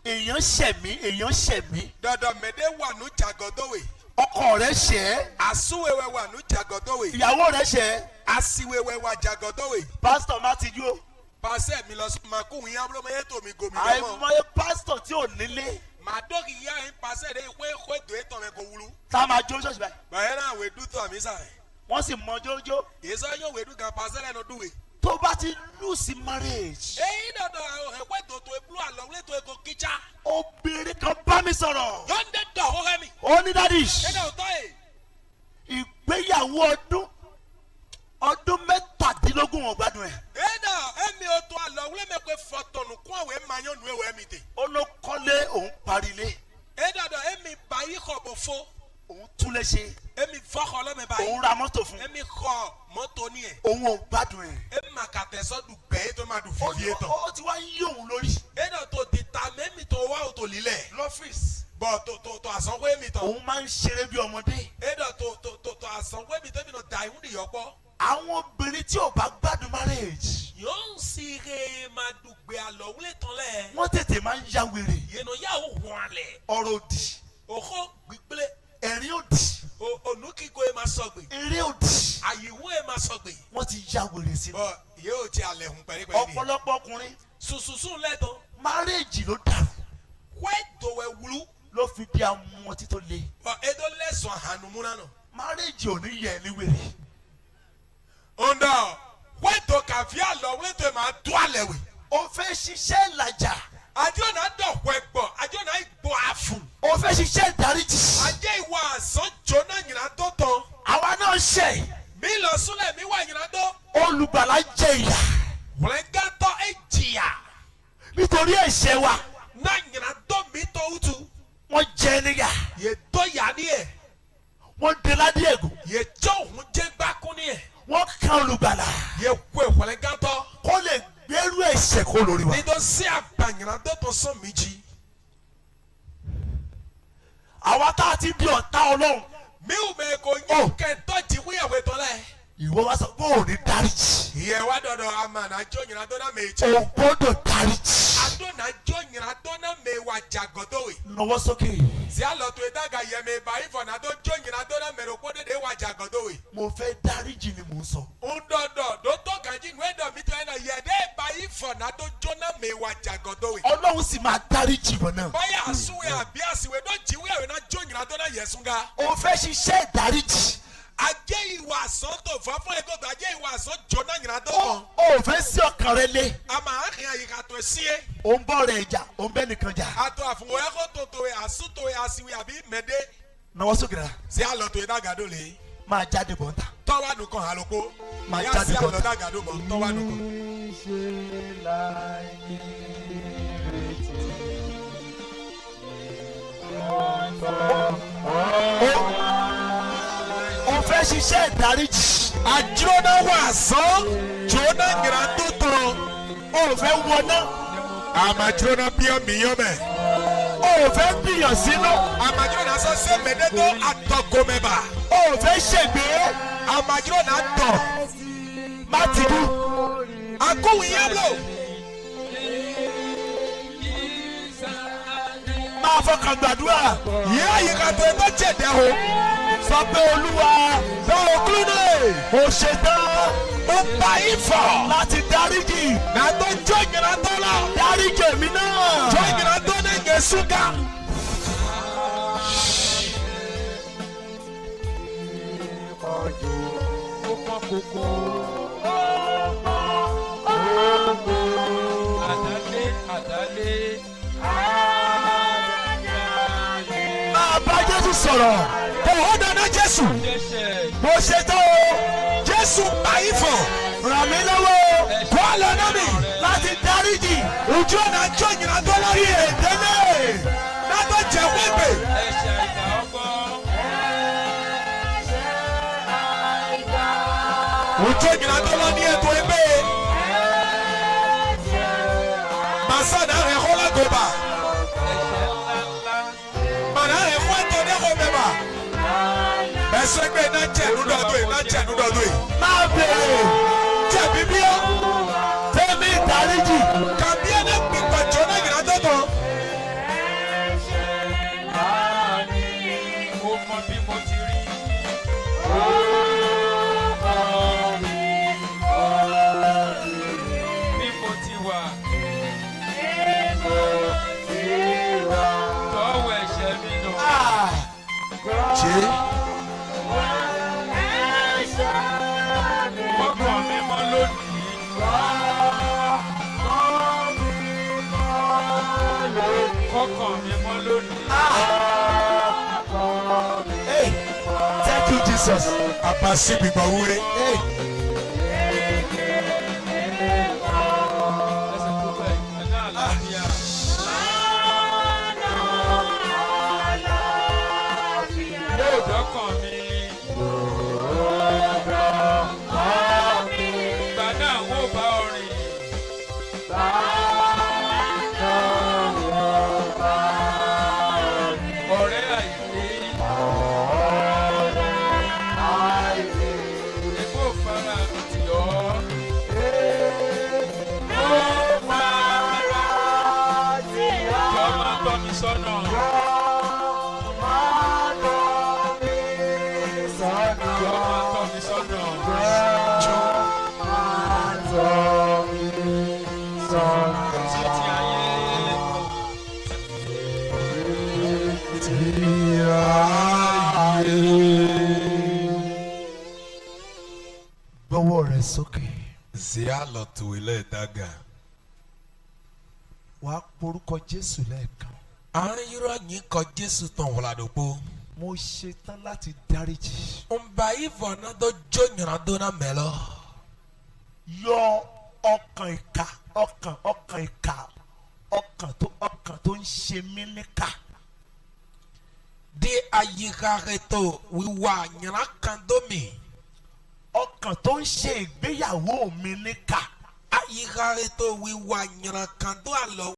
èèyàn ṣẹ̀mí. Dọ̀dọ̀ mẹ́dẹ́ wà ní jàgọ́dọ̀wẹ̀. Ọkọ rẹ̀ ṣẹ̀. Àsúwẹ̀wẹ̀ wà ní jàgọ́dọ̀wẹ̀. Ìyàwó rẹ̀ ṣẹ̀. Àsíwẹ̀wẹ̀ wà jàgọ́dọ̀wẹ̀. Pásítọ̀ má ti dúró. Pàṣẹ mi lọ sí màkúwìn yá ló mẹ́yẹ́ tó mi gòmìnà mọ́. Àìmọye pásítọ̀ tí ò nílé. Màdókì yá ń pàṣẹ dé pé kó ètò ètò rẹ̀ kò wúlú. Tá a máa jó ṣọ́ọ̀ṣì báyìí. Bàyẹ̀ náà wèdú tó àmì sàrẹ̀. Wọ́n sì mọ jójó. Èso yóò wèdú kan pàṣẹ lẹ́nu dùwẹ̀. Tó bá ti lose marriage. Èyí dọ̀dọ̀ àwọn ẹ̀pẹ́ tòótọ́ ebúlú àlọ́ wílé tó eko kíjà. Obìnrin kan bá mi sọ̀rọ̀. Yóò ń dé dọ̀ ọ̀hẹ́ mi. Ó ní dádì. Ẹ̀dá òótọ́ yìí. Ìgbéyàwó ọdún mẹ́tàdínlógún wọn gbádùn ẹ̀. Ẹ̀dá ẹ̀mí òtò àlọ́ wílé mi pé fọ̀tọ̀nù kún àwẹ̀ máa yán nu ẹ̀wẹ̀ mi dé. Ó ló kọ́lé òun parí ilé. Ẹ̀dá dọ̀ ẹ̀mí báyìí kọ̀ bò fó. Òun túnlé ṣe. Ẹ̀mí fọ́kọ̀ lọ́mẹ báyìí. Òun ra mọ́tò fún. Ẹ̀mí kọ̀ mọ́tò ní ẹ̀. Òun ò gbádùn ẹ̀. Ẹ̀mí màkàtẹ̀ sọ́dún gbẹ̀ẹ́ tó máa dùn fífi ètò. Ó ti wá yí òun lórí. Ẹ̀dá tó di ta mẹ́mí tó wá òtò lílẹ̀. Lọ́fíìsì. Bọ̀ tó àsanwó èmi tán. Òun máa ń ṣeré bí ọmọdé. Ẹ̀dá tó àsanwó èmi tó mi nà dà ìhùn nìyọpọ̀. Àwọn obìnrin tí ò bá gbádùn marriage. Yóò sì rè máa dùgbẹ́ àlọ́ wílé tán lẹ̀. Wọ́n tètè máa ń ya wèrè. Yẹnu yà ó hùn alẹ̀. Ọ̀rọ̀ òdì. Òkò gbígbélé. Ẹ̀rín òdì. Onúkíkó ẹ máa sọ̀gbìn. Eré òdì. Àyìnwó ẹ máa sọ̀gbìn. Wọ́n ti ya wèrè sí i. Bọ̀ yóò ti alẹ̀ hùn pẹ̀lẹ́pẹ̀lẹ́ ni. Ọ̀pọ̀lọpọ̀ ọkùnrin. Sùsùsù lẹ́tọ̀. Marriage ló dàrú. Wẹ́ẹ̀dọ̀wẹ̀ wúlú. Ló fi di àwọn ọtí tó le. Bọ̀ edo lẹ́sùn àhànùmúná nù. Marriage ò ní yẹ ní wèrè. Ọ̀ndọ̀ wẹ́ẹ̀dọ̀ kàfí àlọ́ wẹ́ẹ̀dọ̀ máa dún àlẹ̀ wì. O fẹ́ ṣiṣẹ́ ìlàjà. Àjọ náà dọ̀kọ̀ ẹ̀gbọ̀. Àjọ náà gbọ́ àfùn. O fẹ́ ṣiṣẹ́ ìdáríjì. Ajé ìwà àsán jóná yìnyín tó tán. Àwa náà ṣe. Mi lọ súnlẹ̀ mi wà yìnyín tó. Olùgbàlà jẹ ìyà. Wọ̀lẹ́gàtọ̀ ẹ̀ jìyà. Nítorí ẹ̀ṣẹ̀ wa. Náà yìnyín tó mi tó wútu. Wọ́n jẹ níyà. Yè tó yà ní ẹ̀. Wọ́n dé ládé ẹ̀gùn. Yè tó òun jẹ́ gbákún ní ẹ̀. Wọ́n kan olùgbàlà. Yè kú ìwọ̀lẹ́gàtọ̀. Kó lè gbérú ẹ̀ṣẹ̀ kó lórí wa. Nítorí sí àgbàyìnrán tó tó sọ mí jí. Àwa tá a ti di ọ̀tá Ọlọ́run. Mi ò mẹ́ kò yín kẹ́ńtọ́ jí wíyàwó ètò lẹ̀. Ìwọ wá sọ pé ò ní dáríjì. Ìyẹn wá dọ̀dọ̀ àmàna àjọ yìnyín tó náà méjì. O gbọ́dọ̀ dáríjì. Adóna àjọ yìnyín tó náà mẹ́wàá jàgọ́dọ̀wé. Nawọ́ sókè. Sí àlọ́tò ìdága yẹmẹ báyìí fọ̀nà tó jọ yìnyín tó náà mẹ́rọ kó dédé wà jàgọ́dọ̀wé. Mo fẹ́ dáríjì ni mò ń sọ. Ndọ̀dọ̀ tó tó kànjí ìwé dọ̀ mi tó ẹ̀ náà yẹ̀dẹ́ báyìí fọ̀nà tó jọ náà mẹ́wàá jàgọ́dọ̀wé. Ọlọ́run sì máa dáríjì bọ̀ náà. Báyà àsúwẹ̀ àbí àsìwẹ̀ tó jíwé àwọn náà jọ yìnyín tó náà yẹ̀sùn ga. O fẹ́ ṣiṣẹ́ ìdáríjì. Ajé ìwà àsán tó fọ́ fún ẹgbẹ́ tó ajé ìwà àsán jóná yìnyín tó ó kàn. ò fẹ́ sí ọkàn rẹ lé. A máa ń rìn àyíká tó sí é. ó ń bọ̀ rẹ̀ jà ó ń bẹ́ nìkan jà. Àtọ̀ àfùwọ̀ ẹ̀kọ́ tó tó ẹ̀ àsún tó ẹ̀ àsìwì àbí mẹ́dẹ́. náwó sókè rà. Sí àlọ́ tó ẹ̀ dàgàdo lè. máa jáde bọ̀ ń ta. Tọ́wádùn kan àlòkó. Máa Ìyá jáde sí bọ̀ àlọ́ ta. dàgàdo bọ̀ tọ́wádùn kan. ó fẹ́ ṣiṣẹ́ ìdáríjì. Àjọ́nà wà sán. Jóná yìnyín tó tó. ó fẹ́ wọná. Àmàjọ́nà bíọ́ mìíyọ́ mẹ́. ó fẹ́ bìyàn sínú. Àmàjọ́nà sọ sí mẹ́dẹ́ tó àtọ̀gọ́mẹ́bà. ó fẹ́ ṣègbè. Àmàjọ́nà tọ̀. má ti dú. Akówìn yẹn lò. máa fọkàn gbàdúrà. Yẹ́ àyíká tó ẹ bá jẹ̀dẹ̀ o. sọ pé olúwa. Lọ́wọ́ kúlúdé. ó ṣetán. Ó bá yín fọ̀. láti dáríjì. Nàtọ́ jọ́ ìgbìnà tó lọ. dáríjì èmi náà. Jọ́ ìgbìnà tó ní ìgbè ṣúgà. máa bá Jésù sọ̀rọ̀. Kò ó dáná Jésù. mo ṣetán o. Jésù bá yín fọ̀. ràn mí lọ́wọ́. Kọ́ lọ náà mi. láti dáríjì. Ojú ọ̀nà jọ́ ìgbìnà tó lọ rí ẹ̀. èdèlè. Nàtọ́ jẹ́ wípé. Ojú ìgbìnà tó lọ ní ètò ẹgbẹ́. Màsánà rẹ̀ kọ́ lágọ̀bà. Màná rẹ̀ fún ẹ̀tọ́ ní ẹ̀kọ́ mẹ́bà. Ẹ̀sọ́ ẹgbẹ́ iná jẹ́ nùdọ̀dọ̀ yìí, iná jẹ́ nùdọ̀dọ̀ yìí. máa bèrè. Jẹ̀bi bí ó. tẹ́mi dáríjì. Kàbí ẹ̀dá gbìgbà jọ náà yìí látọ̀ tán. ṣe. Hey, thank you Jesus. Àbàṣe gbìgbà wúre. Hey. gbọ́wọ́ rẹ sókè. Zia lọ tó ilé ìdága. wà á porúkọ Jésù lẹ́ẹ̀kan. Àárín yúrọ̀ yín kọ Jésù tán wòládòpó. mo ṣetán láti dáríjì. Mba ìfọ̀ náà tó jó yìnyín tó náà mẹ́lọ. yọ ọkàn ìkà ọkàn ìkà ọkàn tó ń ṣe mí níkà. Dé àyíká rẹ̀ tó wíwá yìnyín kan tó mi. ọkàn tó ń ṣe ìgbéyàwó mi níkà. Àyíká rẹ̀ tó wíwá yìnyín kan tó àlọ́.